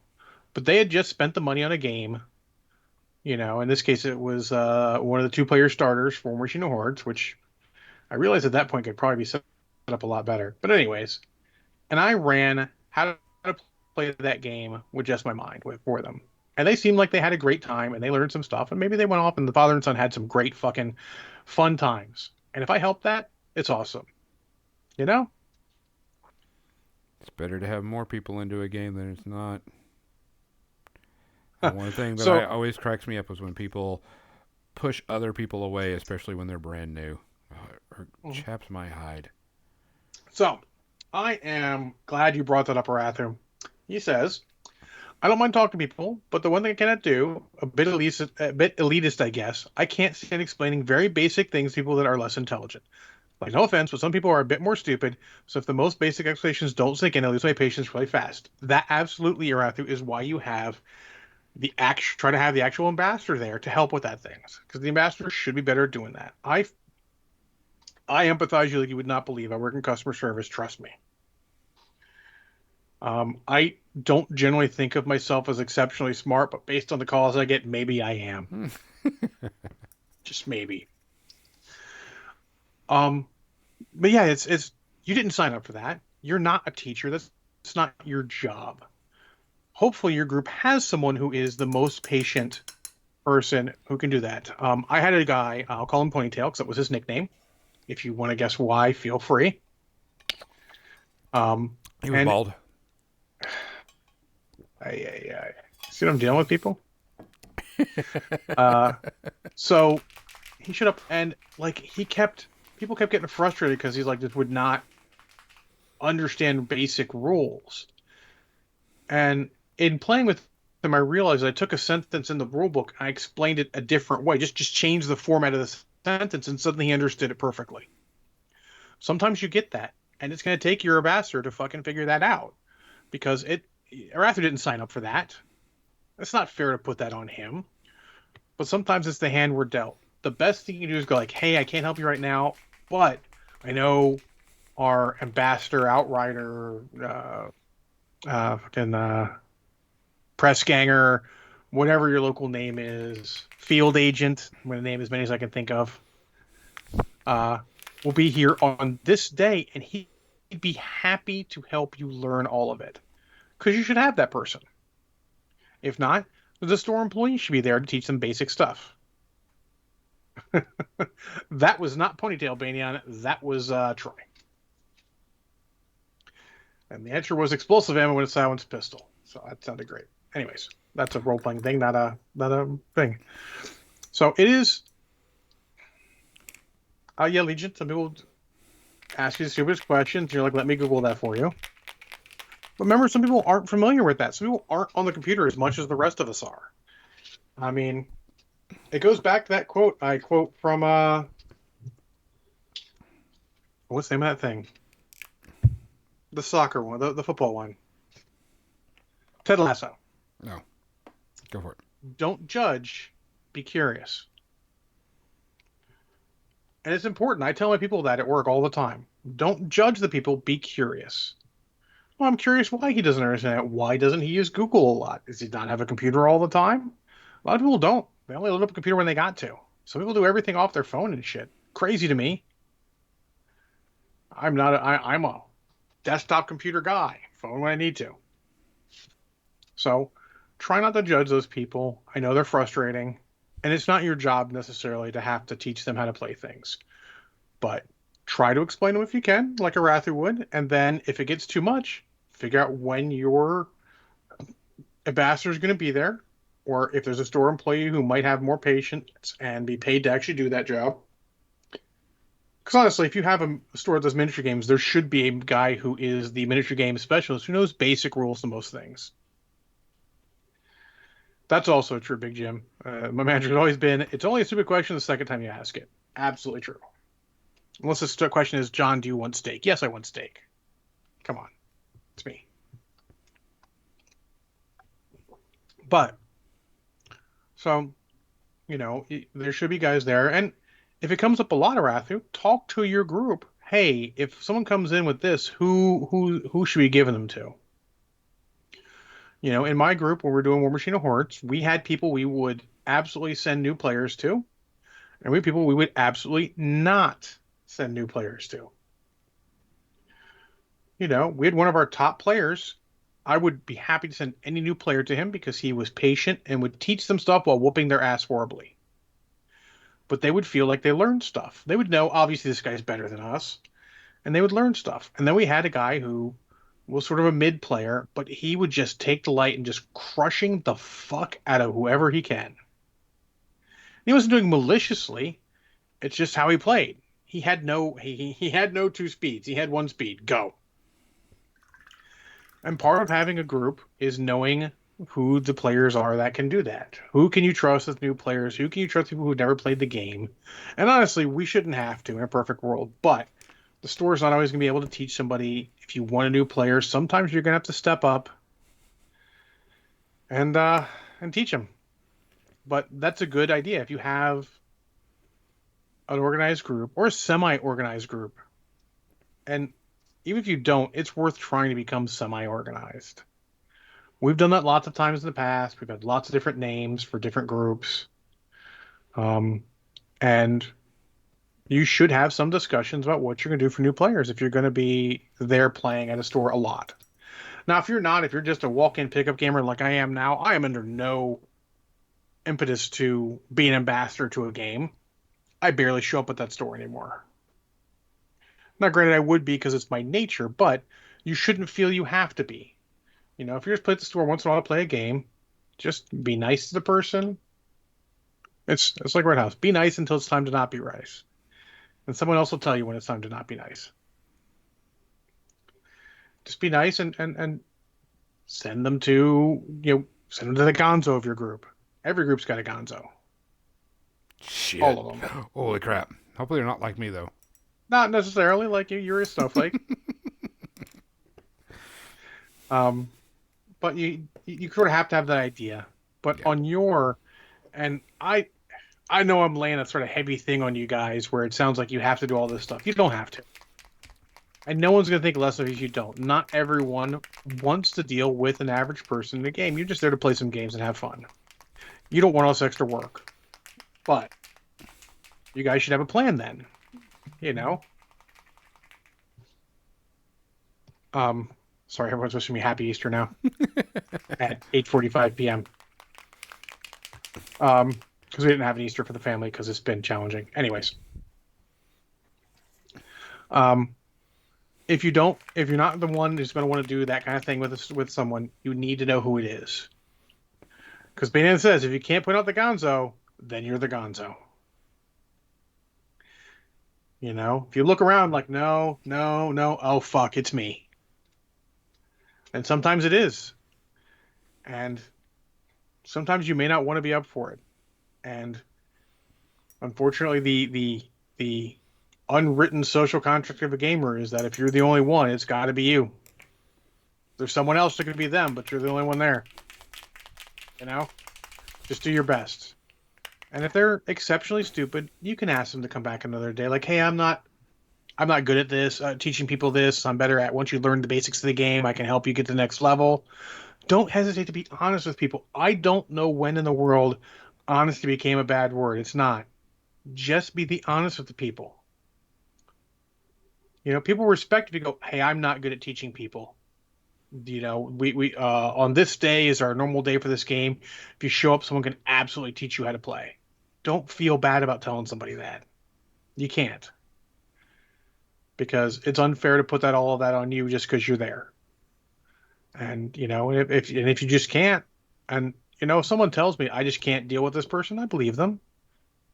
S2: But they had just spent the money on a game. In this case, it was one of the two-player starters for Machine of Hordes, which I realized at that point could probably be set up a lot better. But anyways, and I ran how to play that game with just my mind for them. And they seemed like they had a great time and they learned some stuff. And maybe they went off and the father and son had some great fucking fun times. And if I help that, it's awesome. You know?
S1: It's better to have more people into a game than it's not. And one thing that I
S2: So,
S1: always cracks me up is when people push other people away, especially when they're brand new. Or chaps my hide.
S2: so I am glad you brought that up, Arathu. He says, I don't mind talking to people, but the one thing I cannot do, a bit elitist, I guess, I can't stand explaining very basic things to people that are less intelligent. Like, no offense, but some people are a bit more stupid. So if the most basic explanations don't sink in, I lose my patience really fast. That absolutely, Arathu, is why you have try to have the actual ambassador there to help with that things, because the ambassador should be better at doing that. I empathize you like you would not believe. I work in customer service. Trust me. I don't generally think of myself as exceptionally smart, but based on the calls I get, maybe I am. Just maybe. Um, but yeah, it's you didn't sign up for that. You're not a teacher. That's not your job. Hopefully, your group has someone who is the most patient person who can do that. I had a guy. I'll call him Ponytail because that was his nickname. If you want to guess why, feel free.
S1: He was
S2: And
S1: bald.
S2: I see what I'm dealing with, people. Uh, so he showed up and like people kept getting frustrated because he's like just would not understand basic rules. And in playing with him, I realized I took a sentence in the rule book, I explained it a different way, just changed the format of the sentence, and suddenly he understood it perfectly. Sometimes you get that, and it's going to take your ambassador to fucking figure that out because Arathu didn't sign up for that. It's not fair to put that on him. But sometimes it's the hand we're dealt. The best thing you can do is go like, "Hey, I can't help you right now, but I know our ambassador, outrider, fucking press ganger, whatever your local name is, field agent. I'm going to name as many as I can think of. Will be here on this day, and he'd be happy to help you learn all of it because you should have that person. If not, the store employee should be there to teach them basic stuff." That was not Ponytail Banyan. That was Troy. And the answer was explosive ammo with a silenced pistol. So that sounded great. Anyways, that's a role playing thing, not a thing. So it is. Yeah, Legion. Some people ask you the stupidest questions. You're like, let me Google that for you. But remember, some people aren't familiar with that. Some people aren't on the computer as much as the rest of us are. I mean, it goes back to that quote I quote from what's the name of that thing? The soccer one, the football one. Ted Lasso.
S1: No, go for it.
S2: Don't judge, be curious. And it's important. I tell my people that at work all the time. Don't judge the people, be curious. Well, I'm curious why he doesn't understand it. Why doesn't he use Google a lot? Does he not have a computer all the time? A lot of people don't. They only load up a computer when they got to. Some people do everything off their phone and shit. Crazy to me. I'm not. I'm a desktop computer guy. Phone when I need to. So try not to judge those people. I know they're frustrating, and it's not your job necessarily to have to teach them how to play things, but try to explain them if you can, like a Rathu would, and then if it gets too much, figure out when your ambassador is going to be there, or if there's a store employee who might have more patience and be paid to actually do that job. Because honestly, if you have a store that does miniature games, there should be a guy who is the miniature game specialist who knows basic rules to most things. That's also true, Big Jim. My manager has always been, it's only a stupid question the second time you ask it. Absolutely true. Unless the question is, John, do you want steak? Yes, I want steak. Come on. It's me. But, so, there should be guys there. And if it comes up a lot, Arathu, talk to your group. Hey, if someone comes in with this, who should we give them to? In my group, when we're doing War Machine of Hordes, we had people we would absolutely send new players to, and we had people we would absolutely not send new players to. We had one of our top players. I would be happy to send any new player to him because he was patient and would teach them stuff while whooping their ass horribly. But they would feel like they learned stuff. They would know, obviously, this guy's better than us, and they would learn stuff. And then we had a guy who was sort of a mid player, but he would just take delight in just crushing the fuck out of whoever he can. He wasn't doing maliciously. It's just how he played. He had no two speeds. He had one speed. Go. And part of having a group is knowing who the players are that can do that. Who can you trust as new players? Who can you trust people who've never played the game? And honestly, we shouldn't have to in a perfect world, but the store's not always going to be able to teach somebody. If you want a new player, sometimes you're going to have to step up and teach them. But that's a good idea. If you have an organized group or a semi-organized group, and even if you don't, it's worth trying to become semi-organized. We've done that lots of times in the past. We've had lots of different names for different groups. And you should have some discussions about what you're going to do for new players if you're going to be there playing at a store a lot. Now, if you're not, if you're just a walk-in pickup gamer like I am now, I am under no impetus to be an ambassador to a game. I barely show up at that store anymore. Now, granted, I would be because it's my nature, but you shouldn't feel you have to be. If you're just play at the store once in a while to play a game, just be nice to the person. It's like Red House. Be nice until it's time to not be nice. And someone else will tell you when it's time to not be nice. Just be nice and send them to the gonzo of your group. Every group's got a gonzo.
S1: Shit.
S2: All of them.
S1: Holy crap. Hopefully they're not like me, though.
S2: Not necessarily like you. You're a snowflake. But you sort of have to have that idea. But yeah. And I know I'm laying a sort of heavy thing on you guys where it sounds like you have to do all this stuff. You don't have to. And no one's going to think less of you if you don't. Not everyone wants to deal with an average person in a game. You're just there to play some games and have fun. You don't want all this extra work. But you guys should have a plan then. Sorry, everyone's wishing me happy Easter now at 8:45 p.m. Because we didn't have an Easter for the family because it's been challenging. Anyways, if you're not the one who's going to want to do that kind of thing with someone, you need to know who it is. Because Banan says, if you can't point out the gonzo, then you're the gonzo. If you look around like, no, oh fuck, it's me. And sometimes it is. And sometimes you may not want to be up for it. And unfortunately, the unwritten social contract of a gamer is that if you're the only one, it's got to be you. There's someone else that could be them, but you're the only one there. You know, just do your best. And if they're exceptionally stupid, you can ask them to come back another day. Like, hey, I'm not good at this. Teaching people this, I'm better at. Once you learn the basics of the game, I can help you get to the next level. Don't hesitate to be honest with people. I don't know when in the world honesty became a bad word. It's not. Just be the honest with the people. People respect if you go, hey, I'm not good at teaching people. We on this day is our normal day for this game. If you show up, someone can absolutely teach you how to play. Don't feel bad about telling somebody that. You can't. Because it's unfair to put all of that on you just because you're there. And if you just can't, and if someone tells me I just can't deal with this person, I believe them.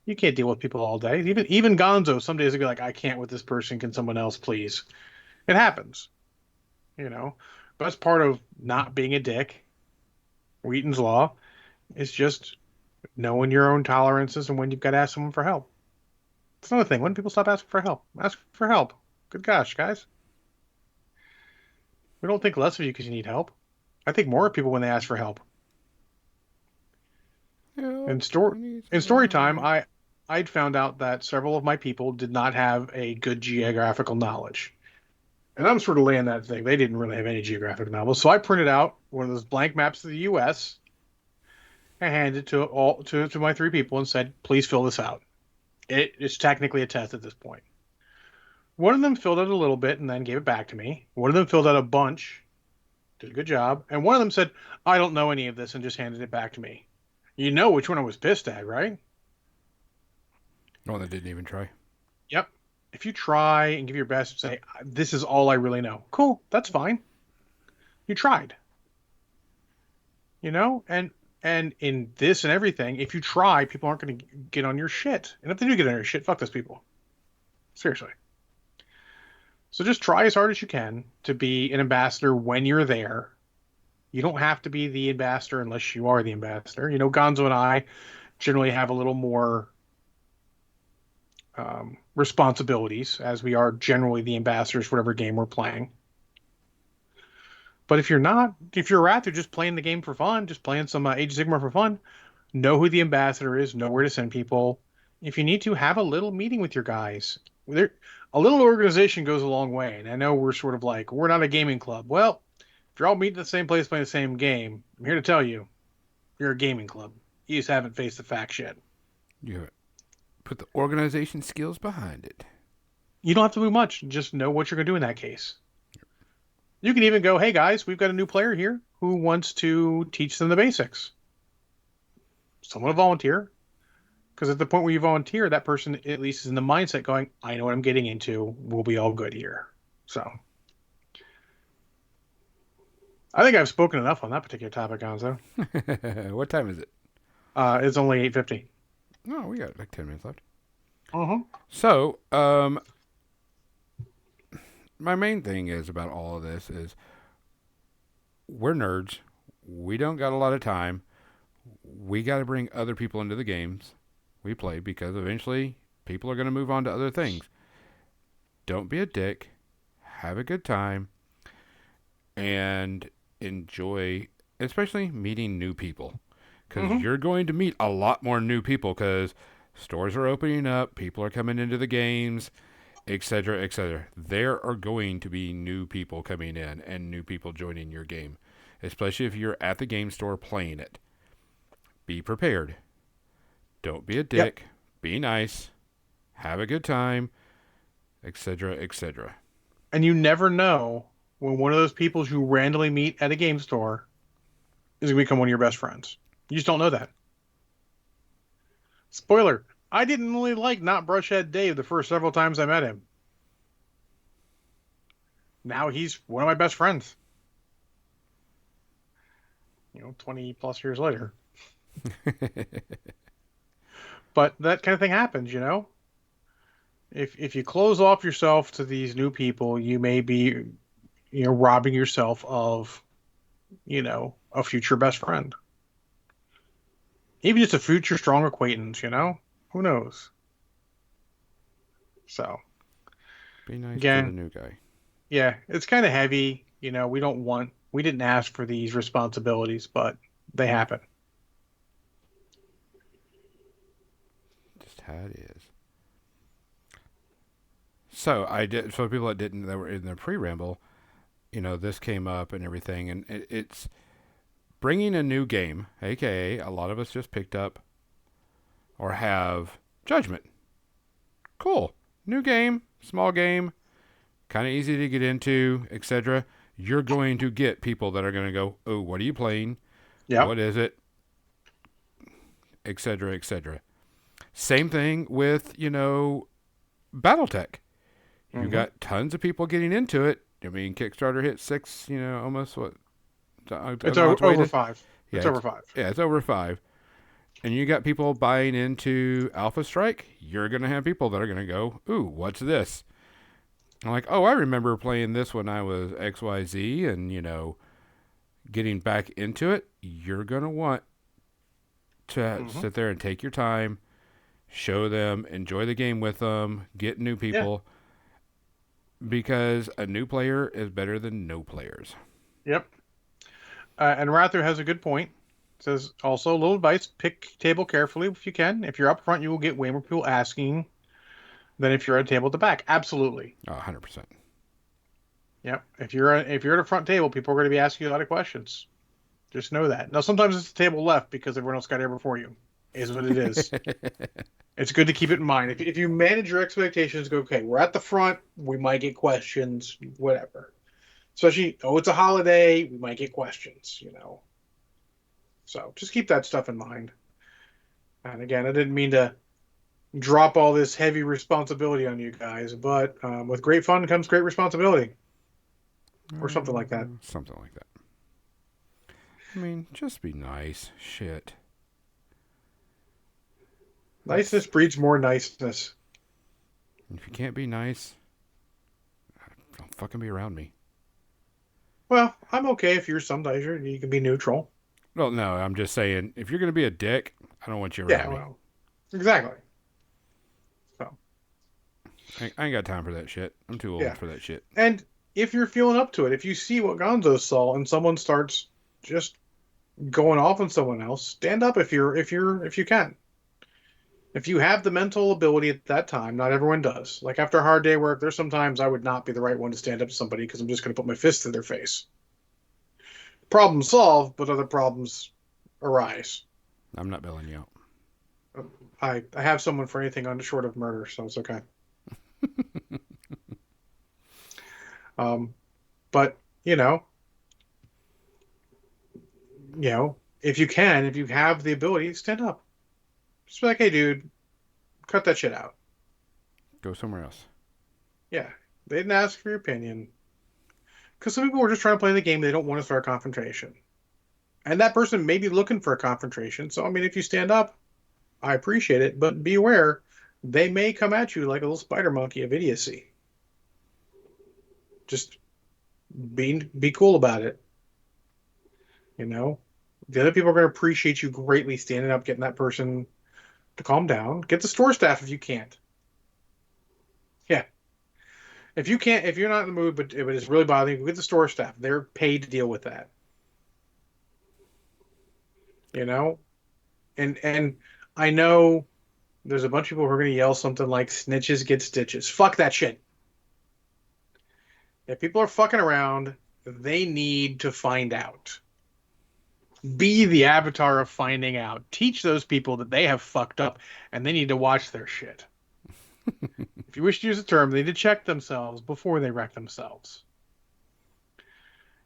S2: You can't deal with people all day. Even Gonzo, some days he'll be like, I can't with this person. Can someone else please? It happens, but that's part of not being a dick. Wheaton's law is just knowing your own tolerances and when you've got to ask someone for help. It's another thing. When do people stop asking for help? Ask for help. Good gosh, guys. We don't think less of you because you need help. I think more of people when they ask for help. In story time, I'd found out that several of my people did not have a good geographical knowledge. And I'm sort of laying that thing. They didn't really have any geographic knowledge. So I printed out one of those blank maps of the US. I handed it to my three people and said, please fill this out. It is technically a test at this point. One of them filled out a little bit and then gave it back to me. One of them filled out a bunch, did a good job. And one of them said, I don't know any of this, and just handed it back to me. You know which one I was pissed at, right?
S1: The one that didn't even try.
S2: Yep. If you try and give your best and say, this is all I really know. Cool. That's fine. You tried. And in this and everything, if you try, people aren't going to get on your shit. And if they do get on your shit, fuck those people. Seriously. So just try as hard as you can to be an ambassador when you're there. You don't have to be the ambassador unless you are the ambassador. Gonzo and I generally have a little more responsibilities as we are generally the ambassadors for whatever game we're playing. But if you're a rat, you're just playing the game for fun, just playing some Age of Sigmar for fun, know who the ambassador is, know where to send people. If you need to, have a little meeting with your guys. A little organization goes a long way. And I know we're sort of like, we're not a gaming club. Well, if you're all meeting at the same place playing the same game, I'm here to tell you, you're a gaming club. You just haven't faced the facts yet.
S1: You put the organization skills behind it.
S2: You don't have to do much. Just know what you're going to do in that case. You can even go, hey guys, we've got a new player here who wants to teach them the basics. Someone will volunteer. Because at the point where you volunteer, that person at least is in the mindset going, I know what I'm getting into. We'll be all good here. So I think I've spoken enough on that particular topic, Gonzo.
S1: What time is it?
S2: It's only 8:50.
S1: No, we got like 10 minutes left.
S2: Uh-huh.
S1: So, my main thing is about all of this is we're nerds. We don't got a lot of time. We got to bring other people into the games we play because eventually people are going to move on to other things. Don't be a dick. Have a good time. And enjoy, especially meeting new people. Because you're going to meet a lot more new people because stores are opening up, people are coming into the games, etc., etc. There are going to be new people coming in and new people joining your game, especially if you're at the game store playing it. Be prepared. Don't be a dick. Yep. Be nice. Have a good time, etc., etc.
S2: And you never know when one of those people you randomly meet at a game store is going to become one of your best friends. You just don't know that. Spoiler, I didn't really like Not Brushhead Dave the first several times I met him. Now he's one of my best friends. 20 plus years later. But that kind of thing happens, If you close off yourself to these new people, you may be, robbing yourself of a future best friend, even just a future strong acquaintance. Who knows? So
S1: Be nice to the
S2: again,
S1: new guy.
S2: yeah, it's kind of heavy. We didn't ask for these responsibilities, but they happen.
S1: Just how it is. So I did. For people that didn't, that were in the pre-ramble, this came up and everything, and it's bringing a new game, aka a lot of us just picked up or have Judgment. Cool, new game, small game, kind of easy to get into, etc. You're going to get people that are going to go, "Oh, what are you playing?
S2: Yep.
S1: What is it?" etc. etc. Same thing with BattleTech. You
S2: Hmm.
S1: got tons of people getting into it. I mean, Kickstarter hit six, almost what
S2: It's
S1: on its way
S2: over
S1: to.
S2: five.
S1: Yeah,
S2: It's over five.
S1: it's over five, and you got people buying into Alpha Strike. You're gonna have people that are gonna go, "Ooh, what's this?" I'm like, "Oh, I remember playing this when I was XYZ, and getting back into it." You're gonna want to
S2: Hmm.
S1: sit there and take your time, show them, enjoy the game with them, get new
S2: Yeah.
S1: people, because a new player is better than no players.
S2: Yep. And Rather has a good point. Says also a little advice: pick table carefully if you can. If you're up front, you will get way more people asking than if you're at a table at the back. Absolutely.
S1: Oh, 100%.
S2: Yep. If you're at a front table, people are going to be asking you a lot of questions. Just know that. Now, sometimes it's the table left because everyone else got here before you. Is what it is. It's good to keep it in mind. If you manage your expectations, go, okay, we're at the front, we might get questions, whatever. Especially, oh, it's a holiday, we might get questions. So just keep that stuff in mind. And again, I didn't mean to drop all this heavy responsibility on you guys, but with great fun comes great responsibility, or something like that.
S1: Something like that. I mean, just be nice. Shit.
S2: Niceness
S1: That's
S2: breeds more niceness.
S1: if you can't be nice, don't fucking be around me.
S2: Well, I'm okay if you're sometimes you can be neutral.
S1: Well, no, I'm just saying if you're gonna be a dick, I don't want you
S2: Yeah,
S1: around me.
S2: well, exactly. So,
S1: I ain't got time for that shit. I'm too old
S2: yeah.
S1: for that shit.
S2: And if you're feeling up to it, if you see what Gonzo saw and someone starts just going off on someone else, stand up if you can. If you have the mental ability at that time, not everyone does. Like after a hard day work, there's sometimes I would not be the right one to stand up to somebody because I'm just going to put my fist in their face. Problem solved, but other problems arise.
S1: I'm not bailing you out.
S2: I have someone for anything on short of murder, so it's okay. Um, but you know, if you can, if you have the ability, stand up. Just be like, hey, dude, cut that shit out.
S1: Go somewhere else.
S2: Yeah, they didn't ask for your opinion because some people were just trying to play the game. They don't want to start a confrontation, and that person may be looking for a confrontation. So, I mean, if you stand up, I appreciate it, but be aware they may come at you like a little spider monkey of idiocy. Just be cool about it. You know, the other people are going to appreciate you greatly standing up, getting that person to calm down. Get the store staff if you can't. Yeah, if you can't, if you're not in the mood, but if it is really bothering you, get the store staff. They're paid to deal with that. You know, and I know there's a bunch of people who are going to yell something like "snitches get stitches." Fuck that shit. If people are fucking around, they need to find out. Be the avatar of finding out. Teach those people that they have fucked up and they need to watch their shit. If you wish to use the term, they need to check themselves before they wreck themselves.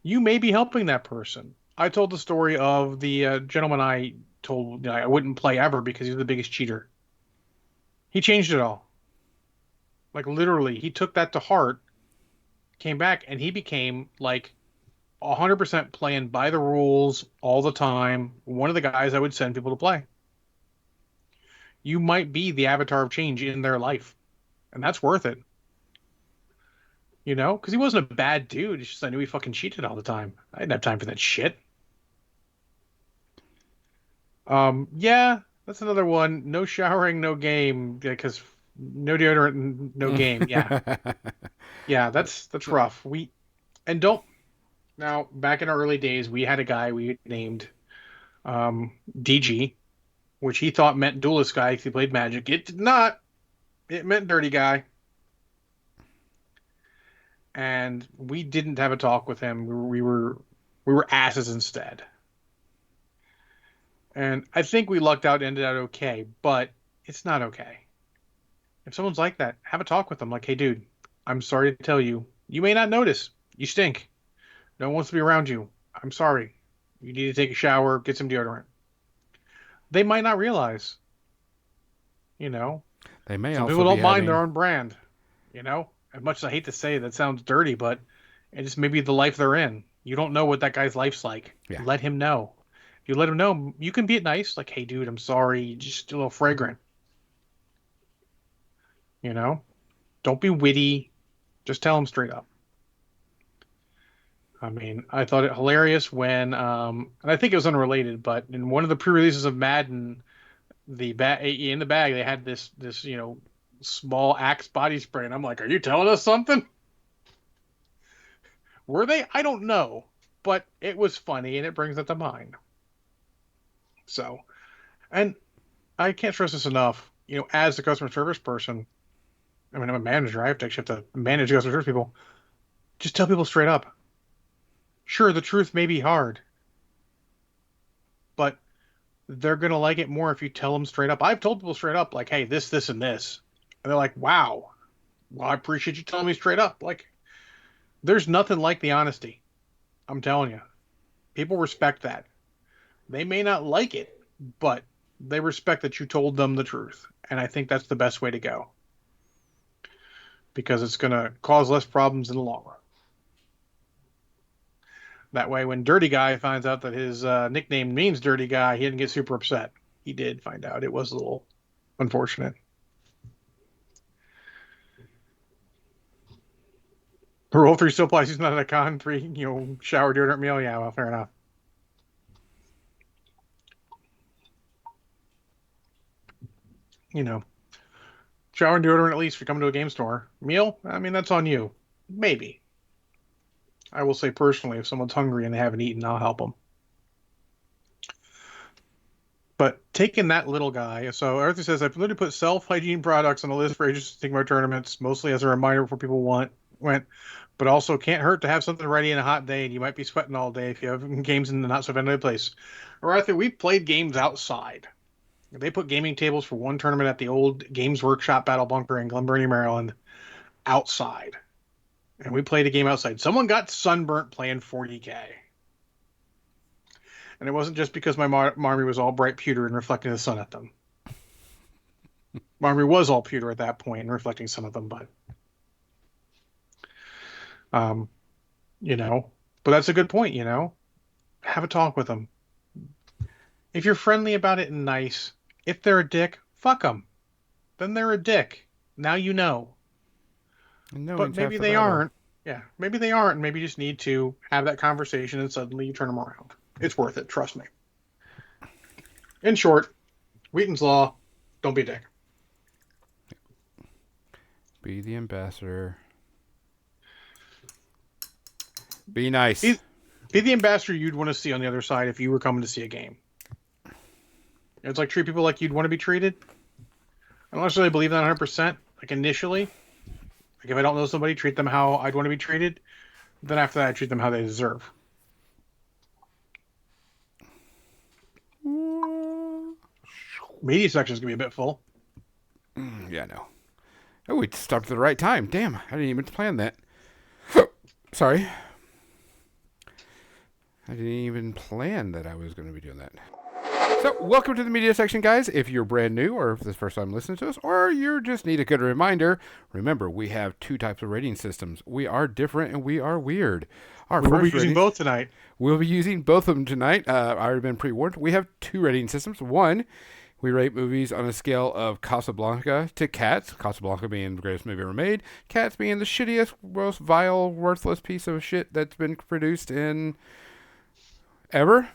S2: You may be helping that person. I told the story of the gentleman I told I wouldn't play ever because he was the biggest cheater. He changed it all. Like literally, he took that to heart, came back, and he became like 100% playing by the rules all the time. One of the guys I would send people to play. You might be the avatar of change in their life, and that's worth it. You know, because he wasn't a bad dude. It's just I knew he fucking cheated all the time. I didn't have time for that shit. Yeah, that's another one. No showering, no game. Because no deodorant, no game. Yeah, yeah, that's rough. We and don't now back in our early days, we had a guy we named DG, which he thought meant duelist guy because he played Magic. It did not. It meant dirty guy. And we didn't have a talk with him. We were asses instead. And I think we lucked out, ended out okay, but it's not okay. If someone's like that, have a talk with them. Like, hey, dude, I'm sorry to tell you, you may not notice. You stink. No one wants to be around you. I'm sorry. You need to take a shower, get some deodorant. They might not realize, you know.
S1: They may
S2: Some
S1: also
S2: people
S1: be
S2: don't mind their
S1: having.
S2: own brand, you know. As much as I hate to say it, that sounds dirty, but it just maybe the life they're in. You don't know what that guy's life's like.
S1: Yeah.
S2: Let him know. If you let him know, you can be it nice, like, hey, dude, I'm sorry, just a little fragrant, you know. Don't be witty. Just tell him straight up. I mean, I thought it hilarious when, and I think it was unrelated, but in one of the pre-releases of Madden, in the bag they had this small Axe body spray, and I'm like, are you telling us something? Were they? I don't know, but it was funny and it brings it to mind. So, and I can't stress this enough. You know, as a customer service person, I mean, I'm a manager. I actually have to manage customer service people. Just tell people straight up. Sure, the truth may be hard, but they're gonna like it more if you tell them straight up. I've told people straight up, like, "Hey, this, and this," and they're like, "Wow, well, I appreciate you telling me straight up." Like, there's nothing like the honesty. I'm telling you, people respect that. They may not like it, but they respect that you told them the truth, and I think that's the best way to go because it's gonna cause less problems in the long run. That way, when Dirty Guy finds out that his nickname means Dirty Guy, he didn't get super upset. He did find out. It was a little unfortunate. Rule 3 still applies. He's not at a con. 3, shower, deodorant, meal. Yeah, well, fair enough. You know, shower and deodorant at least if you come to a game store. Meal, I mean, that's on you. Maybe. I will say personally, if someone's hungry and they haven't eaten, I'll help them. But taking that little guy, so Arthur says, I've literally put self-hygiene products on the list for agents to think about tournaments, mostly as a reminder for people went, but also can't hurt to have something ready in a hot day, and you might be sweating all day if you have games in the not-so-ventilated place. Arthur, we played games outside. They put gaming tables for one tournament at the old Games Workshop Battle Bunker in Glen Burnie, Maryland, outside. And we played a game outside. Someone got sunburnt playing 40K. And it wasn't just because my Marmy was all bright pewter and reflecting the sun at them. Marmy was all pewter at that point and reflecting sun at them, but um, but that's a good point, have a talk with them. If you're friendly about it and nice, if they're a dick, fuck them. Then they're a dick. Now you know.
S1: No,
S2: but maybe they aren't. Yeah, maybe they aren't, and maybe you just need to have that conversation and suddenly you turn them around. It's worth it, trust me. In short, Wheaton's Law, don't be a dick.
S1: Be the ambassador. Be nice.
S2: Be the ambassador you'd want to see on the other side if you were coming to see a game. It's like treat people like you'd want to be treated. I don't necessarily believe that 100%. Like initially, like if I don't know somebody, treat them how I'd want to be treated. Then after that, I treat them how they deserve. Media section's gonna be a bit full.
S1: Yeah, no. Oh, we stopped at the right time. Damn, I didn't even plan that. Sorry. I didn't even plan that I was going to be doing that. So, welcome to the media section, guys. If you're brand new or if this is the first time listening to us or you just need a good reminder, remember, we have 2 types of rating systems. We are different and we are weird.
S2: We'll be using both tonight.
S1: We'll be using both of them tonight. I already been pre-warned. We have 2 rating systems. One We rate movies on a scale of Casablanca to Cats, Casablanca being the greatest movie ever made, Cats being the shittiest, most vile, worthless piece of shit that's been produced in ever.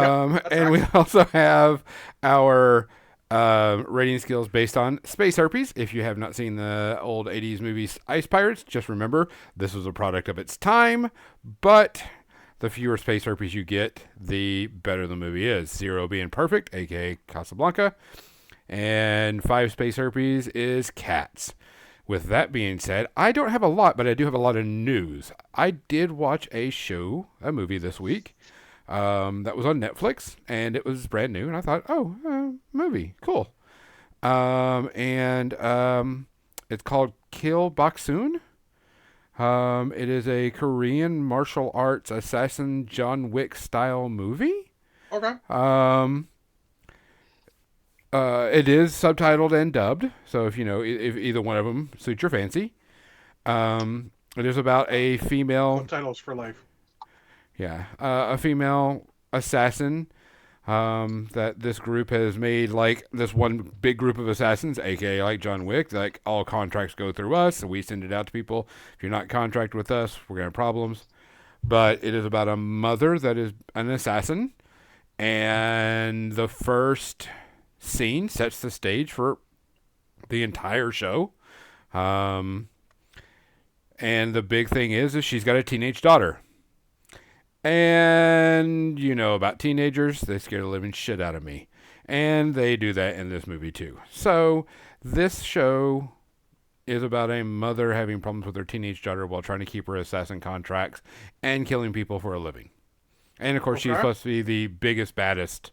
S2: Yep, that's
S1: And we
S2: accurate.
S1: also have our rating skills based on space herpes. If you have not seen the old 80s movie Ice Pirates, just remember this was a product of its time, but the fewer space herpes you get, the better the movie is. 0 being perfect, aka Casablanca, and 5 space herpes is Cats. With that being said, I don't have a lot, but I do have a lot of news. I did watch a movie this week that was on Netflix, and it was brand new, and I thought, oh, movie, cool. And it's called Kill Boksoon. It is a Korean martial arts assassin John Wick style movie.
S2: Okay.
S1: It is subtitled and dubbed, so if if either one of them suits your fancy. It is about a female,
S2: Subtitles for life.
S1: a female assassin that this group has made, like this one big group of assassins, aka like John Wick. Like all contracts go through us, and we send it out to people. If you're not contracted with us, we're gonna have problems. But it is about a mother that is an assassin, and the first scene sets the stage for the entire show. Um, and the big thing is she's got a teenage daughter. And you know about teenagers, they scare the living shit out of me. And they do that in this movie too. So this show is about a mother having problems with her teenage daughter while trying to keep her assassin contracts and killing people for a living. And of course, she's
S2: Okay.
S1: supposed to be the biggest, baddest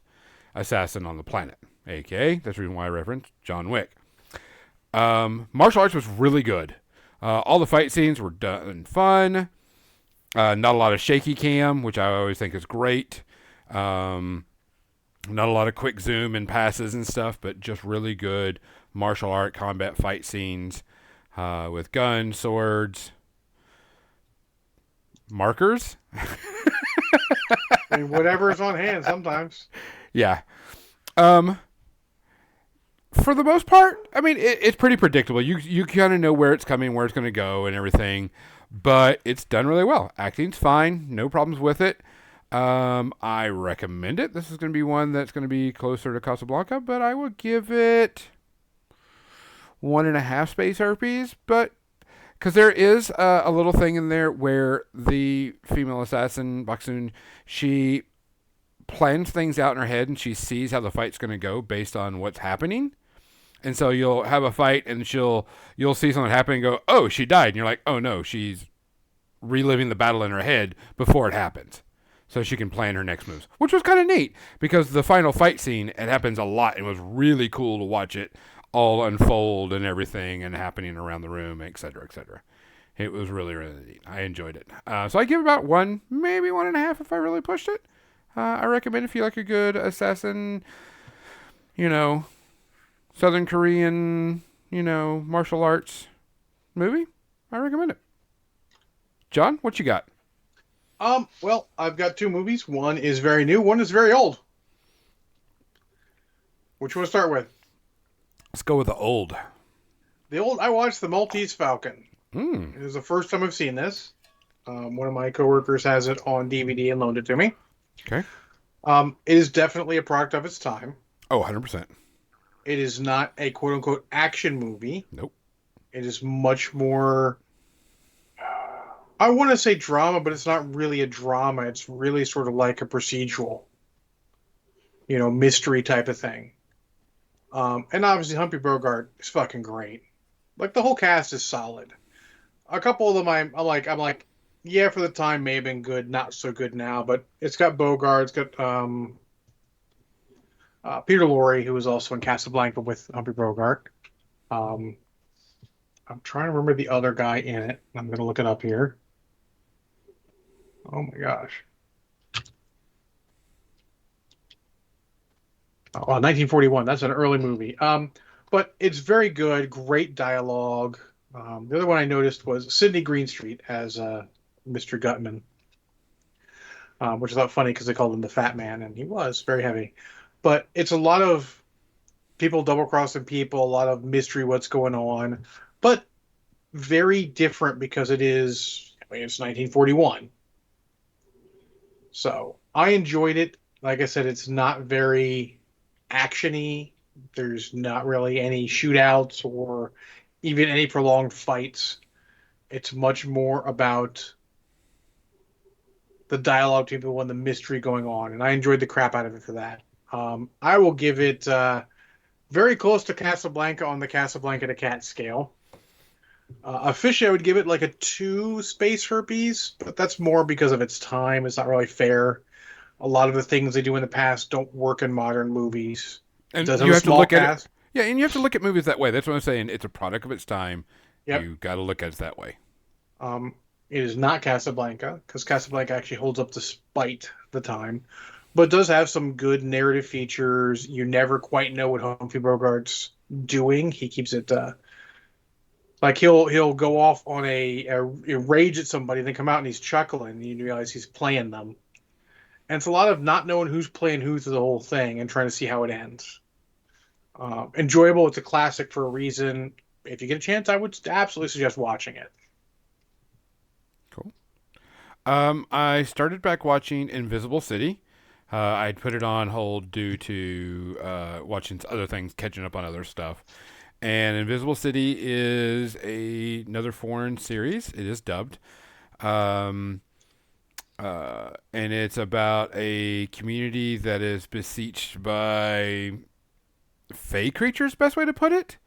S1: assassin on the planet. AKA, that's the reason why I referenced John Wick. Martial arts was really good. All the fight scenes were done fun. Not a lot of shaky cam, which I always think is great. Not a lot of quick zoom and passes and stuff, but just really good martial art combat fight scenes with guns, swords, markers.
S2: I mean, whatever's on hand sometimes.
S1: Yeah. Um, for the most part, I mean, it's pretty predictable. You kind of know where it's coming, where it's going to go, and everything. But it's done really well. Acting's fine, no problems with it. I recommend it. This is going to be one that's going to be closer to Casablanca, but I would give it 1.5 space herpes. But because there is a little thing in there where the female assassin Baksoon, she plans things out in her head and she sees how the fight's going to go based on what's happening. And so you'll have a fight and you'll see something happen and go, oh, she died. And you're like, oh no, she's reliving the battle in her head before it happens. So she can plan her next moves, which was kind of neat because the final fight scene, it happens a lot. It was really cool to watch it all unfold and everything and happening around the room, et cetera, et cetera. It was really, really neat. I enjoyed it. So I give about 1, maybe 1.5 if I really pushed it. I recommend if you like a good assassin, you know, Southern Korean, martial arts movie. I recommend it. John, what you got?
S2: Well, I've got two movies. One is very new, one is very old. Which one to start with?
S1: Let's go with the old.
S2: The old, I watched The Maltese Falcon.
S1: Mm,
S2: It is the first time I've seen this. One of my coworkers has it on DVD and loaned it to me.
S1: okay.
S2: It is definitely a product of its time.
S1: Oh, 100%.
S2: It is not a quote unquote action movie.
S1: Nope.
S2: It is much more, I want to say drama, but it's not really a drama. It's really sort of like a procedural, mystery type of thing. And obviously Humphrey Bogart is fucking great. Like the whole cast is solid. A couple of them I'm like, yeah, for the time may have been good, not so good now. But it's got Bogart, it's got Peter Lorre, who was also in Casablanca with Humphrey Bogart. Um, I'm trying to remember the other guy in it. I'm going to look it up here. Oh my gosh. 1941. That's an early movie. But it's very good. Great dialogue. The other one I noticed was Sidney Greenstreet as Mr. Gutman, which I thought funny because they called him the Fat Man, and he was very heavy. But it's a lot of people double crossing people, a lot of mystery, what's going on, but very different because it's 1941. So I enjoyed it. Like I said, it's not very actiony. There's not really any shootouts or even any prolonged fights. It's much more about the dialogue between people and the mystery going on, and I enjoyed the crap out of it for that. I will give it very close to Casablanca on the Casablanca to Cat scale. Officially, I would give it like a 2 space herpes, but that's more because of its time. It's not really fair. A lot of the things they do in the past don't work in modern movies. It
S1: And
S2: does have
S1: you
S2: a
S1: have to
S2: small
S1: look at it.
S2: cast.
S1: Yeah, and you have to look at movies that way. That's what I'm saying. It's a product of its time.
S2: Yep.
S1: You got to look at it that way.
S2: It is not Casablanca because Casablanca actually holds up despite the time, but does have some good narrative features. You never quite know what Humphrey Bogart's doing. He keeps it like he'll go off on a rage at somebody, then come out and he's chuckling, and you realize he's playing them. And it's a lot of not knowing who's playing who through the whole thing and trying to see how it ends. Enjoyable. It's a classic for a reason. If you get a chance, I would absolutely suggest watching it.
S1: Cool. I started back watching Invisible City. I'd put it on hold due to watching other things, catching up on other stuff. And Invisible City is another foreign series. It is dubbed. Um, and it's about a community that is besieged by fey creatures, best way to put it.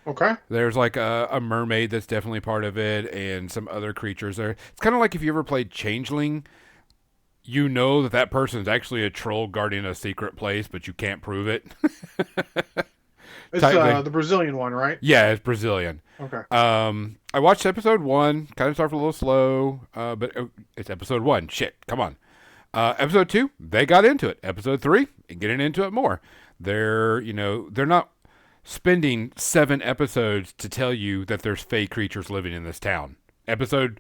S2: Okay.
S1: There's like a mermaid that's definitely part of it, and some other creatures there. It's kind of like if you ever played Changeling, you know that that person is actually a troll guarding a secret place, but you can't prove it.
S2: It's
S1: Type thing.
S2: the Brazilian one, right?
S1: Yeah, it's Brazilian.
S2: Okay.
S1: I watched episode 1. Kind of started a little slow, but it's episode 1. Shit, come on. Episode 2, they got into it. Episode 3, getting into it more. They're not spending 7 episodes to tell you that there's fey creatures living in this town. Episode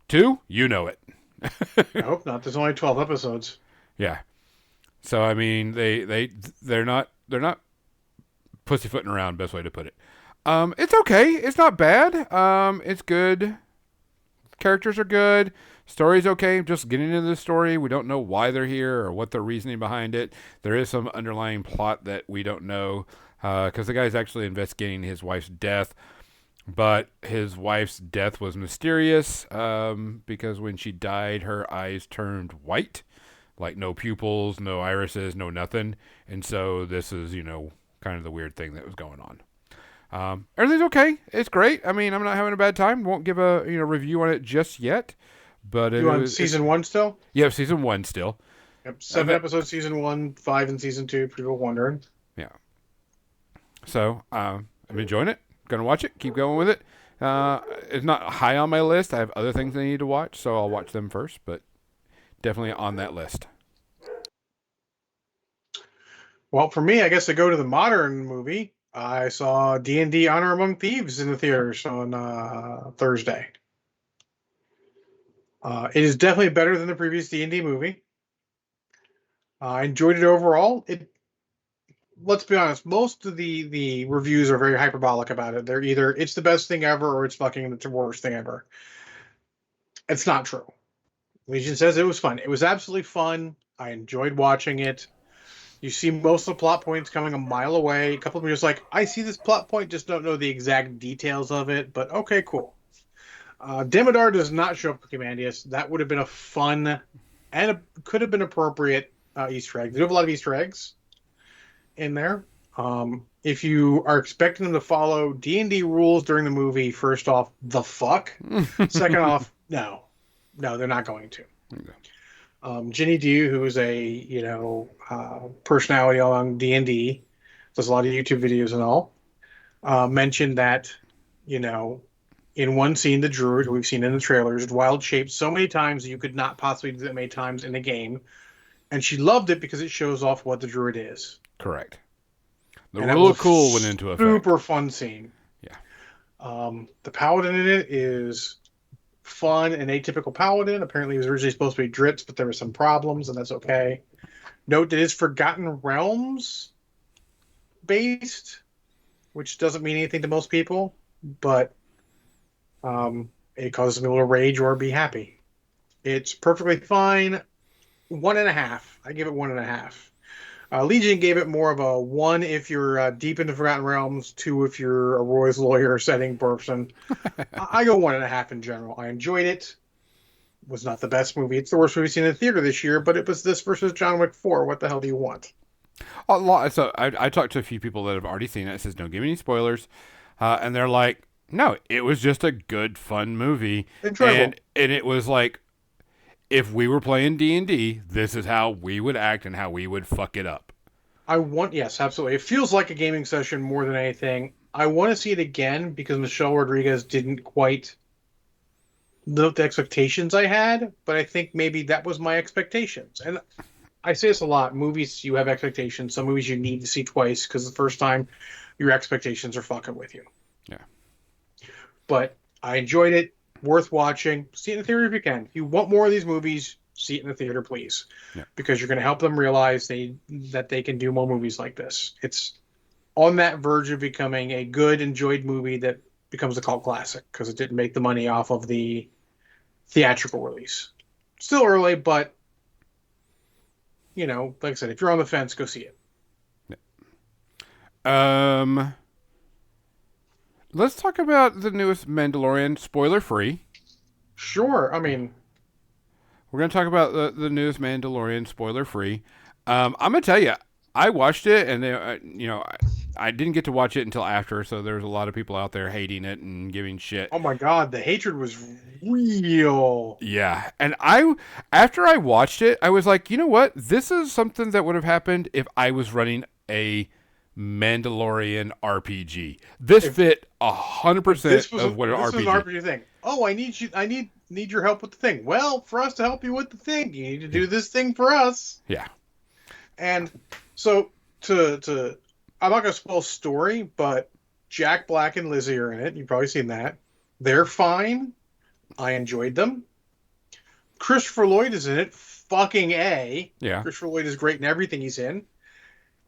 S1: 2, you know it.
S2: I hope not. There's only 12 episodes.
S1: Yeah. So I mean, they're not pussyfooting around. Best way to put it. It's okay. It's not bad. It's good. Characters are good. Story's okay. Just getting into the story. We don't know why they're here or what the reasoning behind it. There is some underlying plot that we don't know because the guy's actually investigating his wife's death. But his wife's death was mysterious because when she died, her eyes turned white. Like no pupils, no irises, no nothing. And so this is, kind of the weird thing that was going on. Everything's okay. It's great. I mean, I'm not having a bad time. Won't give a review on it just yet. But
S2: You on season 1 still?
S1: Yeah, season 1 still.
S2: Yep. 7 episodes, season 1, 5 in season 2. People wondering.
S1: Yeah. So I'm enjoying it. Gonna watch it. Keep going with it. It's not high on my list. I have other things I need to watch, so I'll watch them first. But definitely on that list.
S2: Well, for me, I guess to go to the modern movie, I saw D&D Honor Among Thieves in the theaters on Thursday. It is definitely better than the previous D&D movie. I enjoyed it overall. Let's be honest, most of the reviews are very hyperbolic about it. They're either it's the best thing ever or it's fucking the worst thing ever. It's not true. Legion says it was fun. It was absolutely fun. I enjoyed watching it. You see most of the plot points coming a mile away. A couple of them are just like, I see this plot point, just don't know the exact details of it, but okay, cool. Demodar does not show up with Commandius. That would have been a fun and could have been appropriate Easter egg. They do have a lot of Easter eggs in there. If you are expecting them to follow D&D rules during the movie, first off, the fuck. Second off, no, they're not going to.
S1: Okay.
S2: Ginny Dew, who is a personality on D&D, does a lot of YouTube videos and all, mentioned that in one scene, the druid, who we've seen in the trailers, wild shaped so many times that you could not possibly do that many times in a game, and she loved it because it shows off what the druid is.
S1: Correct. The
S2: And
S1: rule of cool went into effect.
S2: Super fun scene.
S1: Yeah.
S2: The paladin in it is fun and atypical paladin. Apparently, he was originally supposed to be Dritz, but there were some problems, and that's okay. Note that it's Forgotten Realms based, which doesn't mean anything to most people, but it causes people to rage or be happy. It's perfectly fine. 1.5. I give it 1.5. Legion gave it more of a 1 if you're deep into Forgotten Realms, 2 if you're a Roy's lawyer setting person. I go 1.5 in general. I enjoyed it. Was not the best movie. It's the worst movie seen in the theater this year, but it was this versus John Wick 4. What the hell do you want?
S1: A lot. So I talked to a few people that have already seen it. It says, don't give me any spoilers. And they're like, no, it was just a good, fun movie.
S2: Enjoyable.
S1: And it was like, if we were playing D&D, this is how we would act and how we would fuck it up.
S2: Yes, absolutely. It feels like a gaming session more than anything. I want to see it again because Michelle Rodriguez didn't quite live up to the expectations I had, but I think maybe that was my expectations. And I say this a lot. Movies, you have expectations. Some movies you need to see twice because the first time your expectations are fucking with you.
S1: Yeah.
S2: But I enjoyed it. Worth watching. See it in the theater if you can. If you want more of these movies, see it in the theater, please.
S1: Yeah.
S2: Because you're going to help them realize that they can do more movies like this. It's on that verge of becoming a good, enjoyed movie that becomes a cult classic because it didn't make the money off of the theatrical release. Still early, but like I said, if you're on the fence, go see it.
S1: Let's talk about the newest Mandalorian, spoiler free.
S2: Sure. I mean,
S1: we're gonna talk about the newest Mandalorian, spoiler free. I'm gonna tell you, I watched it, and I didn't get to watch it until after, so there's a lot of people out there hating it and giving shit.
S2: Oh my god, the hatred was real.
S1: Yeah, and after I watched it, I was like, you know what? This is something that would have happened if I was running a Mandalorian RPG. This fit 100% of what an RPG.
S2: This was an RPG thing. Oh, I need your help with the thing. Well, for us to help you with the thing, you need to do this thing for us.
S1: Yeah.
S2: And so I'm not gonna spoil story, but Jack Black and Lizzie are in it. You've probably seen that. They're fine. I enjoyed them. Christopher Lloyd is in it. Fucking A.
S1: Yeah.
S2: Christopher Lloyd is great in everything he's in.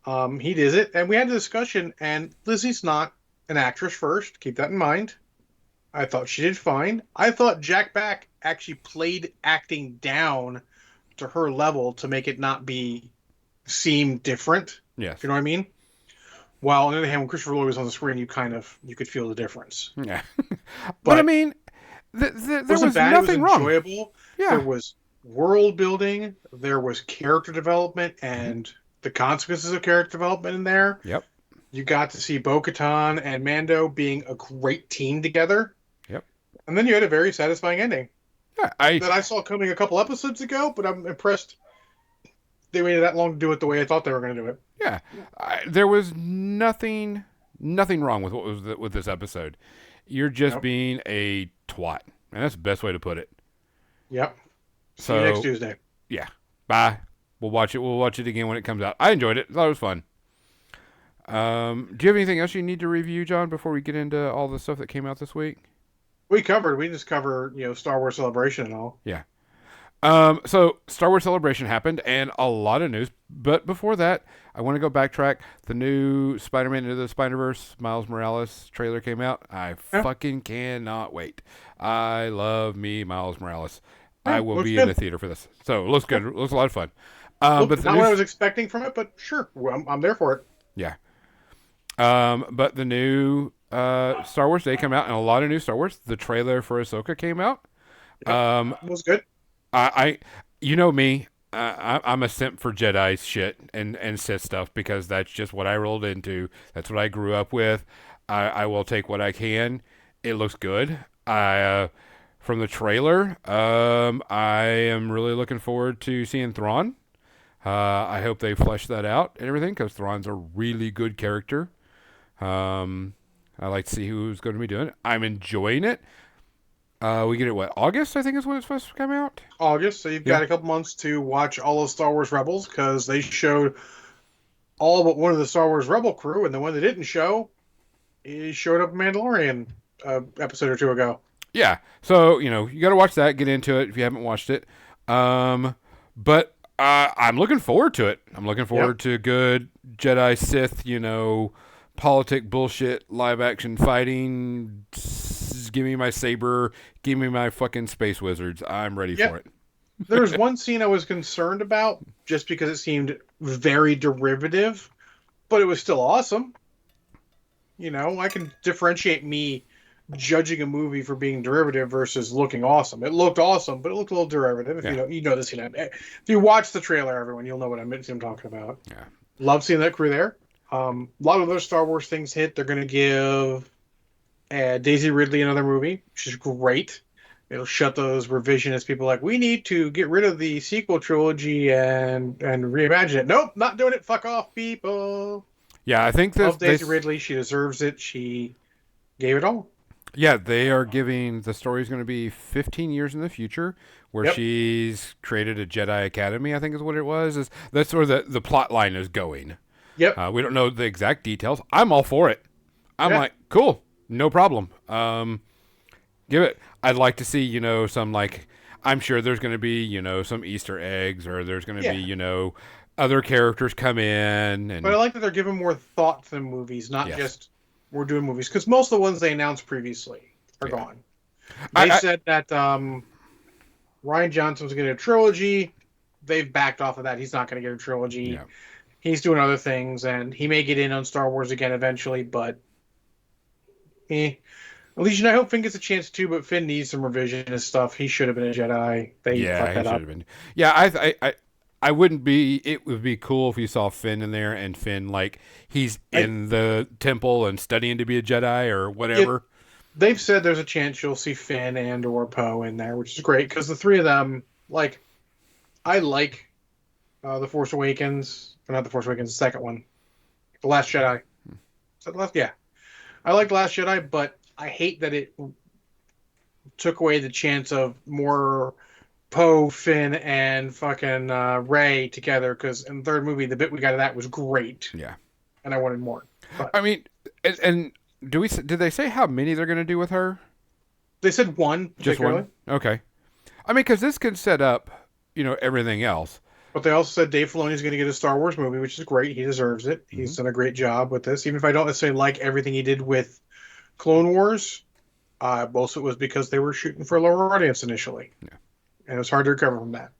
S2: He does it, and we had a discussion, and Lizzie's not an actress first. Keep that in mind. I thought she did fine. I thought Jack Black actually played acting down to her level to make it not seem different.
S1: Yes.
S2: You know what I mean? While on the other hand, when Christopher Lloyd was on the screen, you could feel the difference.
S1: Yeah. but I mean, there was nothing wrong.
S2: It was enjoyable.
S1: Yeah.
S2: There was world building. There was character development and the consequences of character development in there.
S1: Yep.
S2: You got to see Bo-Katan and Mando being a great team together.
S1: Yep.
S2: And then you had a very satisfying ending.
S1: Yeah,
S2: that I saw coming a couple episodes ago, but I'm impressed they waited that long to do it the way I thought they were going to do it.
S1: Yeah. There was nothing wrong with what was with this episode. You're just being a twat. And that's the best way to put it.
S2: Yep.
S1: So,
S2: see you next Tuesday.
S1: Yeah. Bye. We'll watch it. We'll watch it again when it comes out. I enjoyed it. Thought it was fun. Do you have anything else you need to review, John, before we get into all the stuff that came out this week?
S2: We just covered, Star Wars Celebration and all.
S1: Yeah. So Star Wars Celebration happened and a lot of news. But before that, I want to go backtrack. The new Spider-Man Into the Spider-Verse Miles Morales trailer came out. I fucking cannot wait. I love me Miles Morales. I will be in the theater for this. So it looks good. It looks a lot of fun.
S2: But not what I was expecting from it, but sure, I'm there for it.
S1: Yeah. But the new Star Wars Day came out, and a lot of new Star Wars. The trailer for Ahsoka came out.
S2: It was good.
S1: You know me, I'm a simp for Jedi shit and Sith stuff because that's just what I rolled into. That's what I grew up with. I will take what I can. It looks good. From the trailer, I am really looking forward to seeing Thrawn. I hope they flesh that out and everything because Thrawn's a really good character. I like to see who's going to be doing it. I'm enjoying it. We get it, August, I think is when it's supposed to come out?
S2: August, so you've got a couple months to watch all of Star Wars Rebels because they showed all but one of the Star Wars Rebel crew, and the one they didn't show showed up in Mandalorian episode or two ago.
S1: Yeah, so, you got to watch that, get into it if you haven't watched it. But I'm looking forward to it. I'm looking forward to good Jedi Sith, politic bullshit, live action fighting. Give me my saber. Give me my fucking space wizards. I'm ready
S2: Yeah,
S1: for it.
S2: there was one scene I was concerned about just because it seemed very derivative, but it was still awesome. You know, I can differentiate me judging a movie for being derivative versus looking awesome. It looked awesome, but it looked a little derivative. If
S1: Yeah.
S2: you know the scene. If you watch the trailer, everyone, you'll know what I'm talking about.
S1: Yeah.
S2: Love seeing that crew there. A lot of other Star Wars things hit. They're going to give Daisy Ridley another movie, which is great. It'll shut those revisionist people like, we need to get rid of the sequel trilogy and reimagine it. Nope, not doing it. Fuck off, people.
S1: Yeah, I think
S2: Love Daisy Ridley. She deserves it. She gave it all.
S1: Yeah, they are giving the story's going to be 15 years in the future, where
S2: Yep.
S1: she's created a Jedi Academy. I think is what it was. That's where the plot line is going.
S2: Yep.
S1: We don't know the exact details. I'm all for it. I'm
S2: Yeah.
S1: like, cool, no problem. Give it. I'd like to see, some like. I'm sure there's going to be, some Easter eggs, or there's going to
S2: Yeah.
S1: be, other characters come in, and
S2: But I like that they're giving more thought to the movies, not
S1: Yes.
S2: just we're doing movies. Because most of the ones they announced previously are
S1: Yeah.
S2: gone.
S1: I-
S2: They said that Ryan Johnson was going to get a trilogy. They've backed off of that. He's not going to get a trilogy.
S1: Yeah.
S2: He's doing other things, and he may get in on Star Wars again eventually, but At least I hope Finn gets a chance too, but Finn needs some revisionist stuff. He should have been a Jedi. They
S1: yeah,
S2: fucked
S1: he
S2: that
S1: should
S2: up.
S1: have been. Yeah, I wouldn't be. It would be cool if you saw Finn in there, and Finn like he's in the temple and studying to be a Jedi or whatever.
S2: They've said there's a chance you'll see Finn and or Poe in there, which is great because the three of them, like, I like the Force Awakens, or not the Force Awakens, the second one, the Last Jedi. Is that the last? Yeah, I like the Last Jedi, but I hate that it took away the chance of more Poe, Finn, and fucking Rey together. Because in the third movie, the bit we got of that was great.
S1: Yeah.
S2: And I wanted more. But
S1: I mean, and did they say how many they're going to do with her?
S2: they said one,
S1: Just one. Okay. I mean, because this could set up, everything else.
S2: But they also said Dave Filoni's going to get a Star Wars movie, which is great. He deserves it. He's done a great job with this. Even if I don't necessarily like everything he did with Clone Wars, most of it was because they were shooting for a lower audience initially.
S1: Yeah.
S2: And it was hard to recover from that.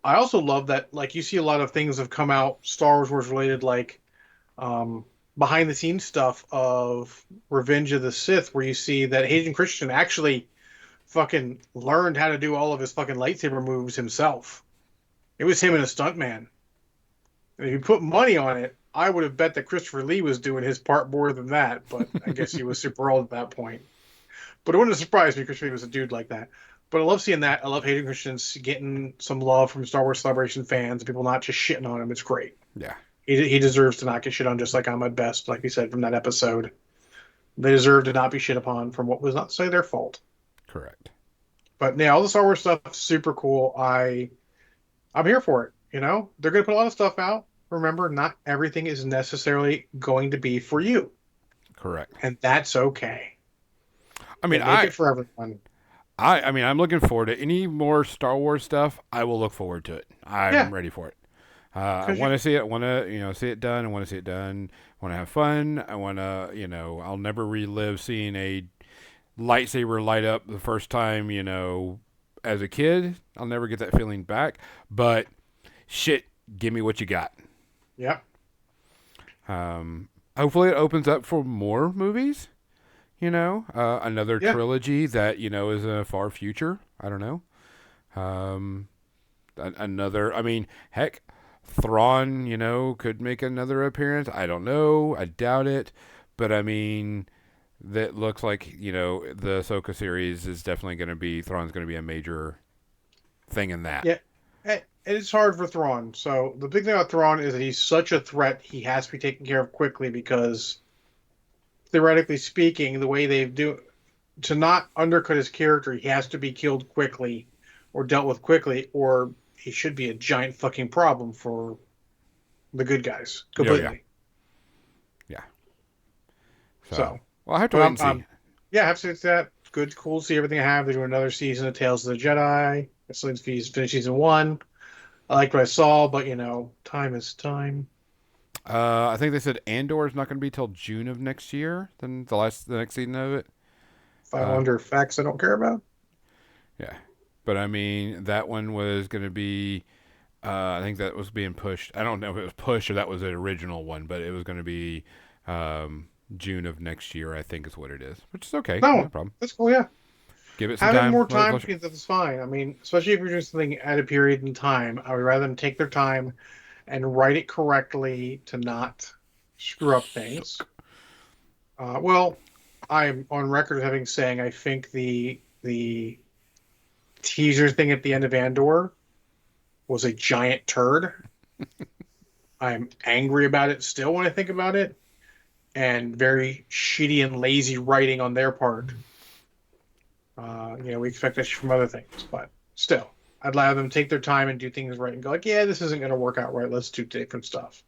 S2: I also love that, like, you see a lot of things have come out Star Wars related, like behind the scenes stuff of Revenge of the Sith, where you see that Hayden Christensen actually fucking learned how to do all of his fucking lightsaber moves himself. It was him and a stuntman. And if you put money on it, I would have bet that Christopher Lee was doing his part more than that, but I guess he was super old at that point. But it wouldn't have surprised me. Christopher Lee was a dude like that. But I love seeing that. I love Hayden Christensen getting some love from Star Wars Celebration fans and people not just shitting on him. It's great.
S1: Yeah.
S2: He deserves to not get shit on, just like I'm at best, like we said from that episode. They deserve to not be shit upon from what was not to say their fault.
S1: Correct.
S2: But yeah, all the Star Wars stuff super cool. I'm here for it. They're gonna put a lot of stuff out. Remember, not everything is necessarily going to be for you,
S1: Correct.
S2: and that's okay.
S1: I mean,
S2: They make it for everyone.
S1: I mean, I'm looking forward to any more Star Wars stuff. I will look forward to it. I'm ready for it. I want to see it. I want to, see it done. I want to see it done. I want to have fun. I want to, I'll never relive seeing a lightsaber light up the first time, as a kid. I'll never get that feeling back. But shit, give me what you got.
S2: Yep.
S1: Hopefully it opens up for more movies. Another trilogy that, is in a far future. I don't know. Another, I mean, heck, Thrawn, could make another appearance. I don't know. I doubt it. But, I mean, that looks like, the Ahsoka series is definitely going to be, Thrawn's going to be a major thing in that.
S2: Yeah. And it's hard for Thrawn. So the big thing about Thrawn is that he's such a threat, he has to be taken care of quickly because, theoretically speaking, the way they do to not undercut his character, he has to be killed quickly or dealt with quickly, or he should be a giant fucking problem for the good guys completely.
S1: Yeah.
S2: So
S1: well, I have to wait and see.
S2: Yeah, I have to see that. Good, cool to see everything I have. They're doing another season of Tales of the Jedi. It's like finish season 1. I liked what I saw, but time is time.
S1: I think they said Andor is not going to be till June of next year. Then the next season of it.
S2: 500 facts I don't care about.
S1: Yeah, but I mean that one was going to be. I think that was being pushed. I don't know if it was pushed or that was the original one, but it was going to be June of next year. I think is what it is, which is okay. No
S2: No,
S1: problem.
S2: that's cool. Yeah,
S1: Give it some
S2: having
S1: time.
S2: more
S1: Let it
S2: time
S1: flush.
S2: means that's fine. I mean, especially if you're doing something at a period in time, I would rather them take their time and write it correctly to not screw up things. Well, I'm on record as having saying I think the teaser thing at the end of Andor was a giant turd. I'm angry about it still when I think about it, and very shitty and lazy writing on their part. We expect that from other things, but still, I'd rather them take their time and do things right and go like, yeah, this isn't going to work out right. Let's do different stuff.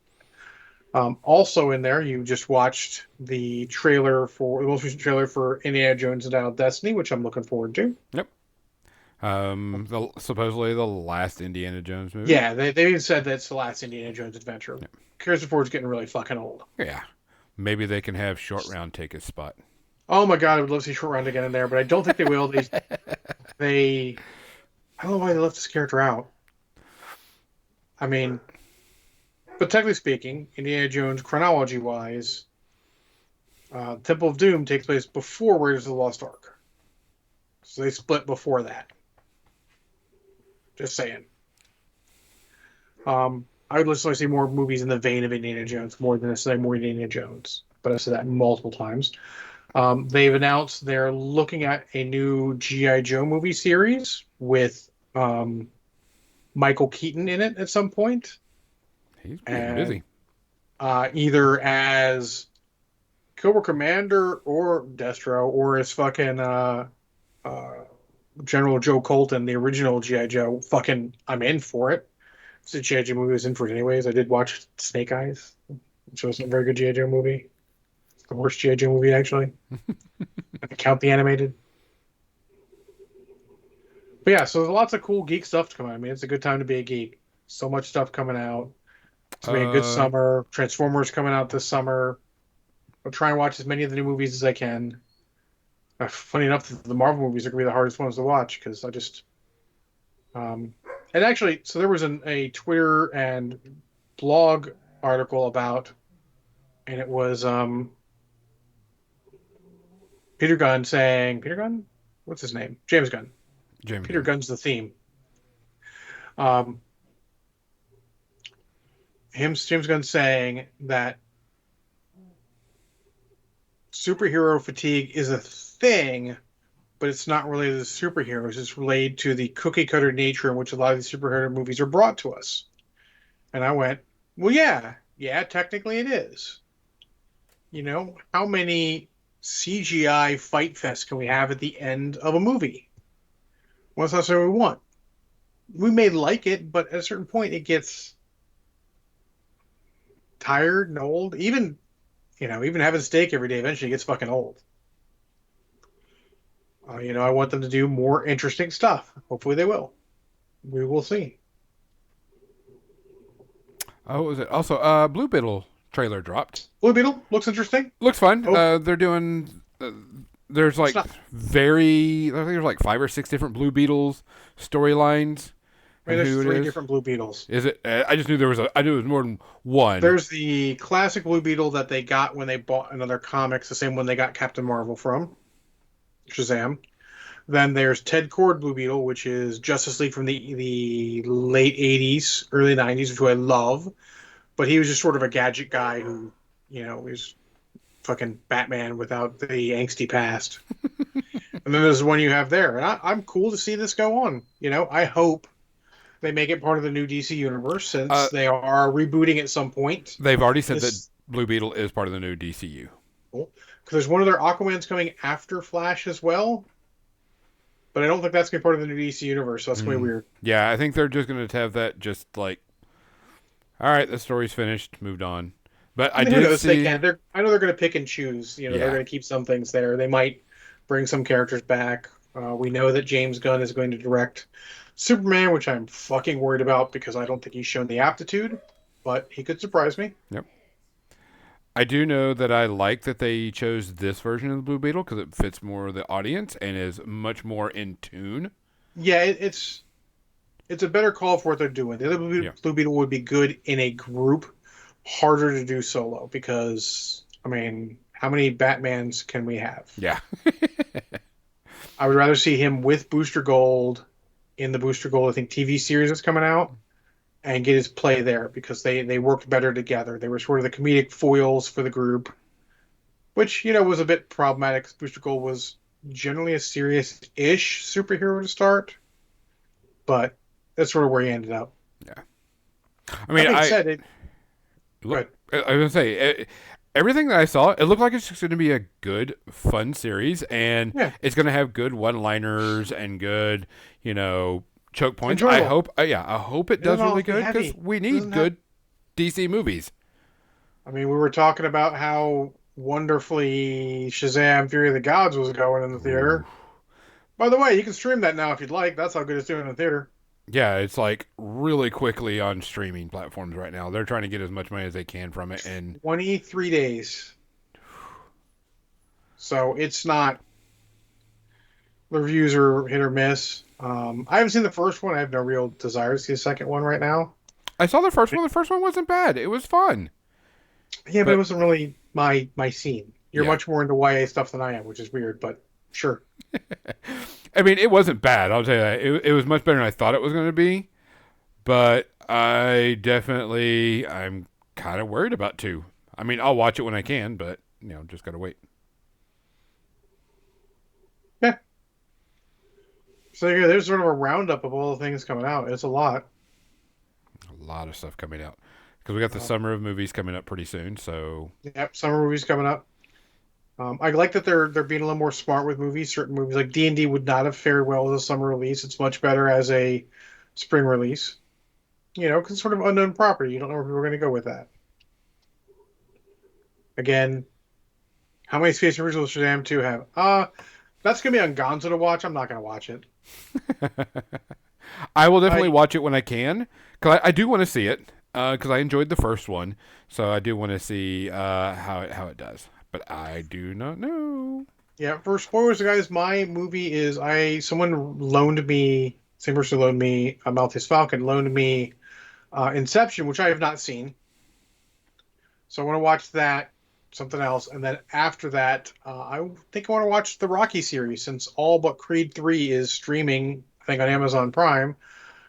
S2: Also in there, you just watched the most recent trailer for Indiana Jones and Dial of Destiny, which I'm looking forward to.
S1: Yep. Supposedly the last Indiana Jones movie.
S2: Yeah, they even said that's the last Indiana Jones adventure.
S1: Yep.
S2: Harrison Ford's getting really fucking old.
S1: Yeah. Maybe they can have Short Round take his spot.
S2: Oh my god, I would love to see Short Round again in there, but I don't think they will. They I don't know why they left this character out. I mean, but technically speaking, Indiana Jones, chronology-wise, Temple of Doom takes place before Raiders of the Lost Ark. So they split before that. Just saying. I would literally see more movies in the vein of Indiana Jones more than necessarily more Indiana Jones. But I've said that multiple times. They've announced they're looking at a new G.I. Joe movie series with Michael Keaton in it at some point.
S1: He's pretty busy.
S2: Either as Cobra Commander or Destro or as fucking General Joe Colton, the original G.I. Joe. Fucking, I'm in for it. It's a G.I. Joe movie. I was in for it anyways. I did watch Snake Eyes, which wasn't a very good G.I. Joe movie. It's the worst G.I. Joe movie, actually. I count the animated. But yeah, so there's lots of cool geek stuff to come out. I mean, it's a good time to be a geek. So much stuff coming out. It's going to be a good summer. Transformers coming out this summer. I'll try and watch as many of the new movies as I can. Funny enough, the Marvel movies are going to be the hardest ones to watch because I just... and actually, so there was a Twitter and blog article about, and it was Peter Gunn saying... Peter Gunn? What's his name? James Gunn. Peter Gunn's the theme. James Gunn saying that superhero fatigue is a thing, but it's not related to superheroes. It's related to the cookie cutter nature in which a lot of these superhero movies are brought to us. And I went, well, yeah, technically it is. You know, how many CGI fight fests can we have at the end of a movie? Well, that's not what we want. We may like it, but at a certain point, it gets tired and old. Even having steak every day eventually gets fucking old. I want them to do more interesting stuff. Hopefully they will. We will see.
S1: Oh, what was it? Also, Blue Beetle trailer dropped.
S2: Blue Beetle looks interesting.
S1: Looks fun.
S2: Oh.
S1: They're doing... there's like I think there's like 5 or 6 different Blue Beetles storylines.
S2: There's 3 different Blue Beetles.
S1: Is it? I just knew I knew it was more than one.
S2: There's the classic Blue Beetle that they got when they bought another comics, the same one they got Captain Marvel from, Shazam. Then there's Ted Kord Blue Beetle, which is Justice League from the late 80s, early 90s, which I love. But he was just sort of a gadget guy who, was fucking Batman without the angsty past. And then there's the one you have there. And I'm cool to see this go on. I hope they make it part of the new DC universe since they are rebooting at some point.
S1: They've already said that Blue Beetle is part of the new DCU.
S2: Cool. Because there's one of their Aquamans coming after Flash as well. But I don't think that's going to be part of the new DC universe, so that's going to be weird.
S1: Yeah, I think they're just going to have that just like, all right, the story's finished, moved on. But I did see...
S2: They can. I know they're going to pick and choose. They're going to keep some things there. They might bring some characters back. We know that James Gunn is going to direct Superman, which I'm fucking worried about because I don't think he's shown the aptitude, but he could surprise me.
S1: Yep. I do know that I like that they chose this version of the Blue Beetle because it fits more the audience and is much more in tune.
S2: Yeah, it's a better call for what they're doing. The other
S1: Yeah.
S2: Blue Beetle would be good in a group, harder to do solo because I mean, how many Batmans can we have?
S1: Yeah.
S2: I would rather see him with Booster Gold in the Booster Gold, I think, TV series that's coming out and get his play there because they worked better together. They were sort of the comedic foils for the group, which, was a bit problematic 'cause Booster Gold was generally a serious-ish superhero to start, but that's sort of where he ended up.
S1: Yeah.
S2: That being said, go
S1: Look,
S2: ahead.
S1: I was gonna say everything that I saw, it looked like it's just going to be a good, fun series, and
S2: Yeah,
S1: it's going to have good one-liners and good, choke points. I
S2: enjoyable.
S1: hope, I hope it
S2: It
S1: doesn't
S2: doesn't all
S1: really
S2: have to be
S1: good
S2: heavy.
S1: because we
S2: It
S1: need
S2: doesn't have.
S1: good DC movies.
S2: I mean, we were talking about how wonderfully Shazam: Fury of the Gods was going in the
S1: Ooh.
S2: theater. By the way, you can stream that now if you'd like. That's how good it's doing in the theater.
S1: Yeah, it's like really quickly on streaming platforms right now. They're trying to get as much money as they can from it, and
S2: 23 days. So it's not. The reviews are hit or miss. I haven't seen the first one. I have no real desire to see the second one right now.
S1: I saw the first one. The first one wasn't bad. It was fun,
S2: Yeah, but it
S1: but
S2: wasn't really my scene. You're
S1: yeah,
S2: much more into YA stuff than I am, which is weird, but sure.
S1: I mean, it wasn't bad. I'll tell you that. It was much better than I thought it was going to be. But I'm kind of worried about two. I mean, I'll watch it when I can, but just gotta wait.
S2: Yeah. So there's sort of a roundup of all the things coming out. It's a lot.
S1: A lot of stuff coming out because we got the
S2: Uh,
S1: summer of movies coming up pretty soon. So
S2: yep, summer movies coming up. I like that they're being a little more smart with movies. Certain movies like D&D would not have fared well as a summer release. It's much better as a spring release. Because it's sort of unknown property. You don't know where people are going to go with that. Again, how many Space Marines will Shazam 2 have? That's going to be on Gonzo to watch. I'm not going to watch it.
S1: I will definitely
S2: I
S1: watch it when I can because I do want to see it because I enjoyed the first one. So I do want to see how it does. But I do not know.
S2: Yeah, for spoilers, guys, my movie is someone loaned me, same person loaned me Maltese Falcon, loaned me Inception, which I have not seen. So I want to watch that, something else, and then after that, I think I want to watch the Rocky series since all but Creed 3 is streaming, I think on Amazon Prime.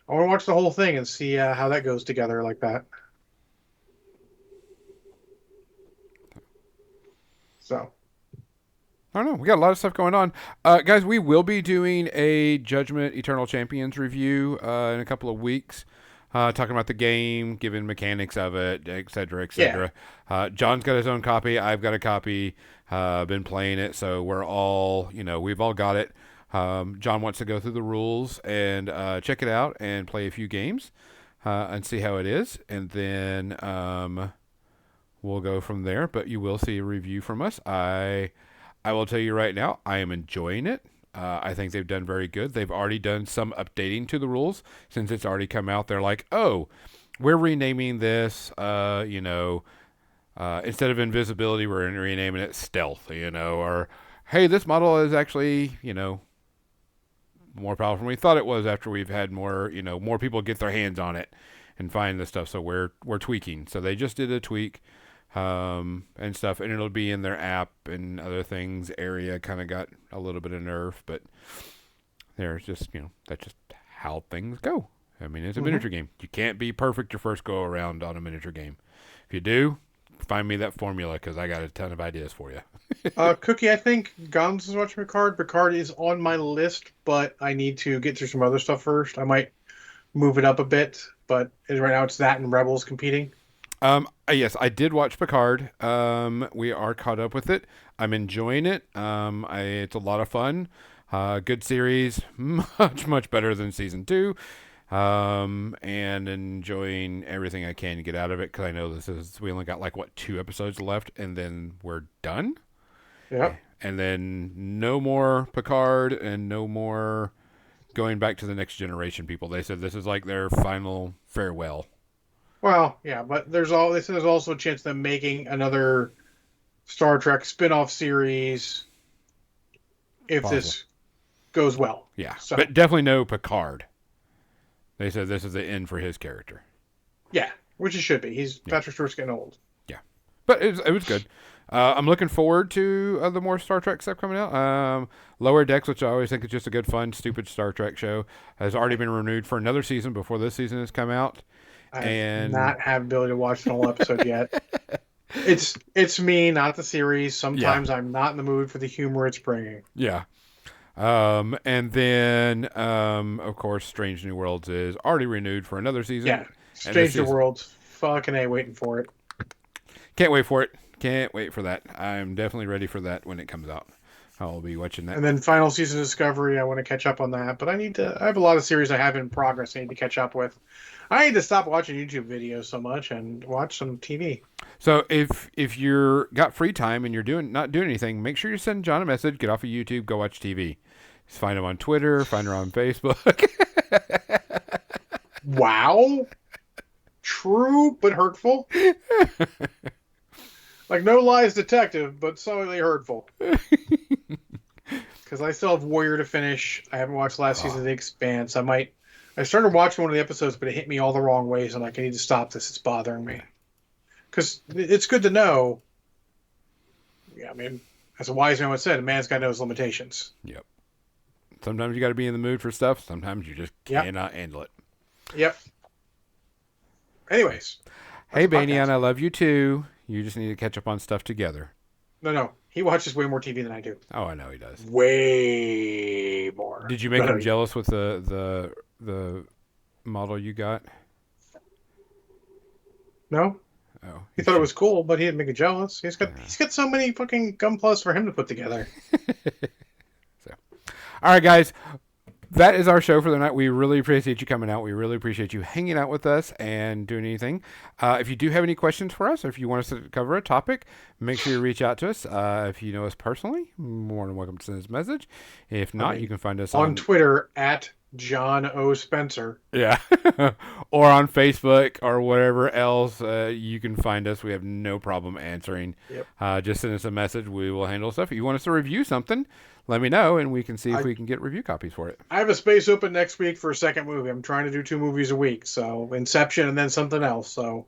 S2: I want to watch the whole thing and see how that goes together like that. So,
S1: I don't know. We got a lot of stuff going on. Guys, we will be doing a Judgment Eternal Champions review in a couple of weeks. Talking about the game, giving mechanics of it, et cetera, et
S2: yeah.
S1: cetera. John's got his own copy. I've got a copy. Been playing it, so we're all, we've all got it. John wants to go through the rules and check it out and play a few games and see how it is. And then we'll go from there. But you will see a review from us. I will tell you right now, I am enjoying it. I think they've done very good. They've already done some updating to the rules since it's already come out. They're like, oh, we're renaming this, instead of invisibility, we're renaming it stealth, or hey, this model is actually, more powerful than we thought it was after we've had more people get their hands on it and find the stuff. So we're tweaking. So they just did a tweak and stuff, and it'll be in their app and other things. Area kind of got a little bit of nerf, but there's just that's just how things go. I mean, it's a
S2: Hmm.
S1: miniature game. You can't be perfect your first go around on a miniature game. If you do, find me that formula because I got a ton of ideas for you.
S2: Cookie, I think Guns is watching Picard. Picard is on my list, but I need to get through some other stuff first. I might move it up a bit, but right now it's that and Rebels competing.
S1: Yes, I did watch Picard. We are caught up with it. I'm enjoying it. It's a lot of fun. Good series, much better than season two. And enjoying everything I can get out of it because I know we only got like what 2 episodes left, and then we're done.
S2: Yep.
S1: And then no more Picard and no more going back to the next generation people. They said this is like their final farewell.
S2: Well, yeah, but there's also a chance of them making another Star Trek spin-off series if
S1: Possible.
S2: this goes well.
S1: Yeah,
S2: So
S1: but definitely no Picard. They said this is the end for his character.
S2: yeah, which it should be. Patrick Stewart's getting old.
S1: Yeah, but it was good. I'm looking forward to the more Star Trek stuff coming out. Lower Decks, which I always think is just a good, fun, stupid Star Trek show, has already been renewed for another season before this season has come out.
S2: I
S1: And
S2: have not had ability to watch an whole episode yet. It's me, not the series. Sometimes I'm not in the mood for the humor it's bringing.
S1: yeah. And then, of course, Strange New Worlds is already renewed for another season.
S2: Yeah, Strange New Worlds. Fucking A, waiting for it.
S1: Can't wait for it. Can't wait for that. I'm definitely ready for that when it comes out. I'll be watching that.
S2: And then final season Discovery, I want to catch up on that. But I have a lot of series I have in progress I need to catch up with. I need to stop watching YouTube videos so much and watch some TV.
S1: So if you're got free time and you're not doing anything, make sure you send John a message. Get off of YouTube. Go watch TV. Just find him on Twitter. Find her on Facebook.
S2: Wow. True, but hurtful. Like No Lies Detective, but slightly hurtful. Because I still have Warrior to finish. I haven't watched last season of The Expanse. I started watching one of the episodes, but it hit me all the wrong ways. I'm like, I need to stop this. It's bothering me. Because it's good to know. Yeah, I mean, as a wise man once said, a man's got to know his limitations.
S1: Yep. Sometimes you got to be in the mood for stuff. Sometimes you just cannot handle it.
S2: Yep. Anyways.
S1: Hey, Banyan, I love you too. You just need to catch up on stuff together.
S2: No. He watches way more TV than I do.
S1: Oh, I know he does.
S2: Way more.
S1: Did you make him jealous with the model you got?
S2: No.
S1: Oh,
S2: he thought it was cool, but he didn't make it jealous. He's got so many fucking Gunplas for him to put together.
S1: All right, guys. That is our show for the night. We really appreciate you coming out. We really appreciate you hanging out with us and doing anything. If you do have any questions for us, or if you want us to cover a topic, make sure you reach out to us. If you know us personally, more than welcome to send us a message. If not, you can find us
S2: on Twitter at John O. Spencer.
S1: Yeah. Or on Facebook or whatever else you can find us. We have no problem answering.
S2: Yep.
S1: Just send us a message. We will handle stuff. If you want us to review something, let me know, and we can see if we can get review copies for it.
S2: I have a space open next week for a second movie. I'm trying to do 2 movies a week, so Inception and then something else. So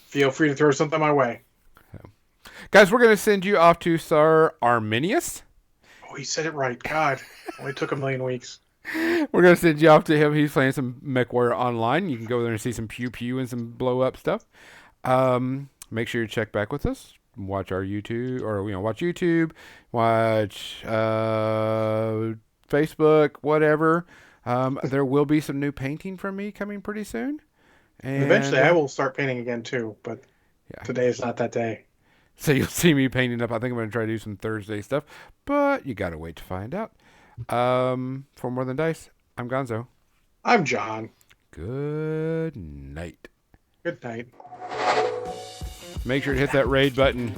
S2: feel free to throw something my way.
S1: Guys, we're going to send you off to Sir Arminius.
S2: Oh, he said it right. God, only took 1,000,000 weeks.
S1: We're going to send you off to him. He's playing some MechWarrior Online. You can go there and see some pew-pew and some blow-up stuff. Make sure you check back with us. Watch our YouTube, or watch YouTube, watch Facebook, whatever. There will be some new painting from me coming pretty soon. And
S2: eventually, I will start painting again too, but today is not that day.
S1: So you'll see me painting up. I think I'm going to try to do some Thursday stuff, but you got to wait to find out. For More Than Dice, I'm Gonzo.
S2: I'm John.
S1: Good night.
S2: Good night.
S1: Make sure to hit that raid button.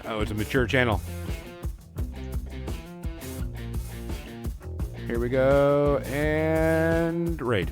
S1: Oh, it's a mature channel. Here we go. And raid.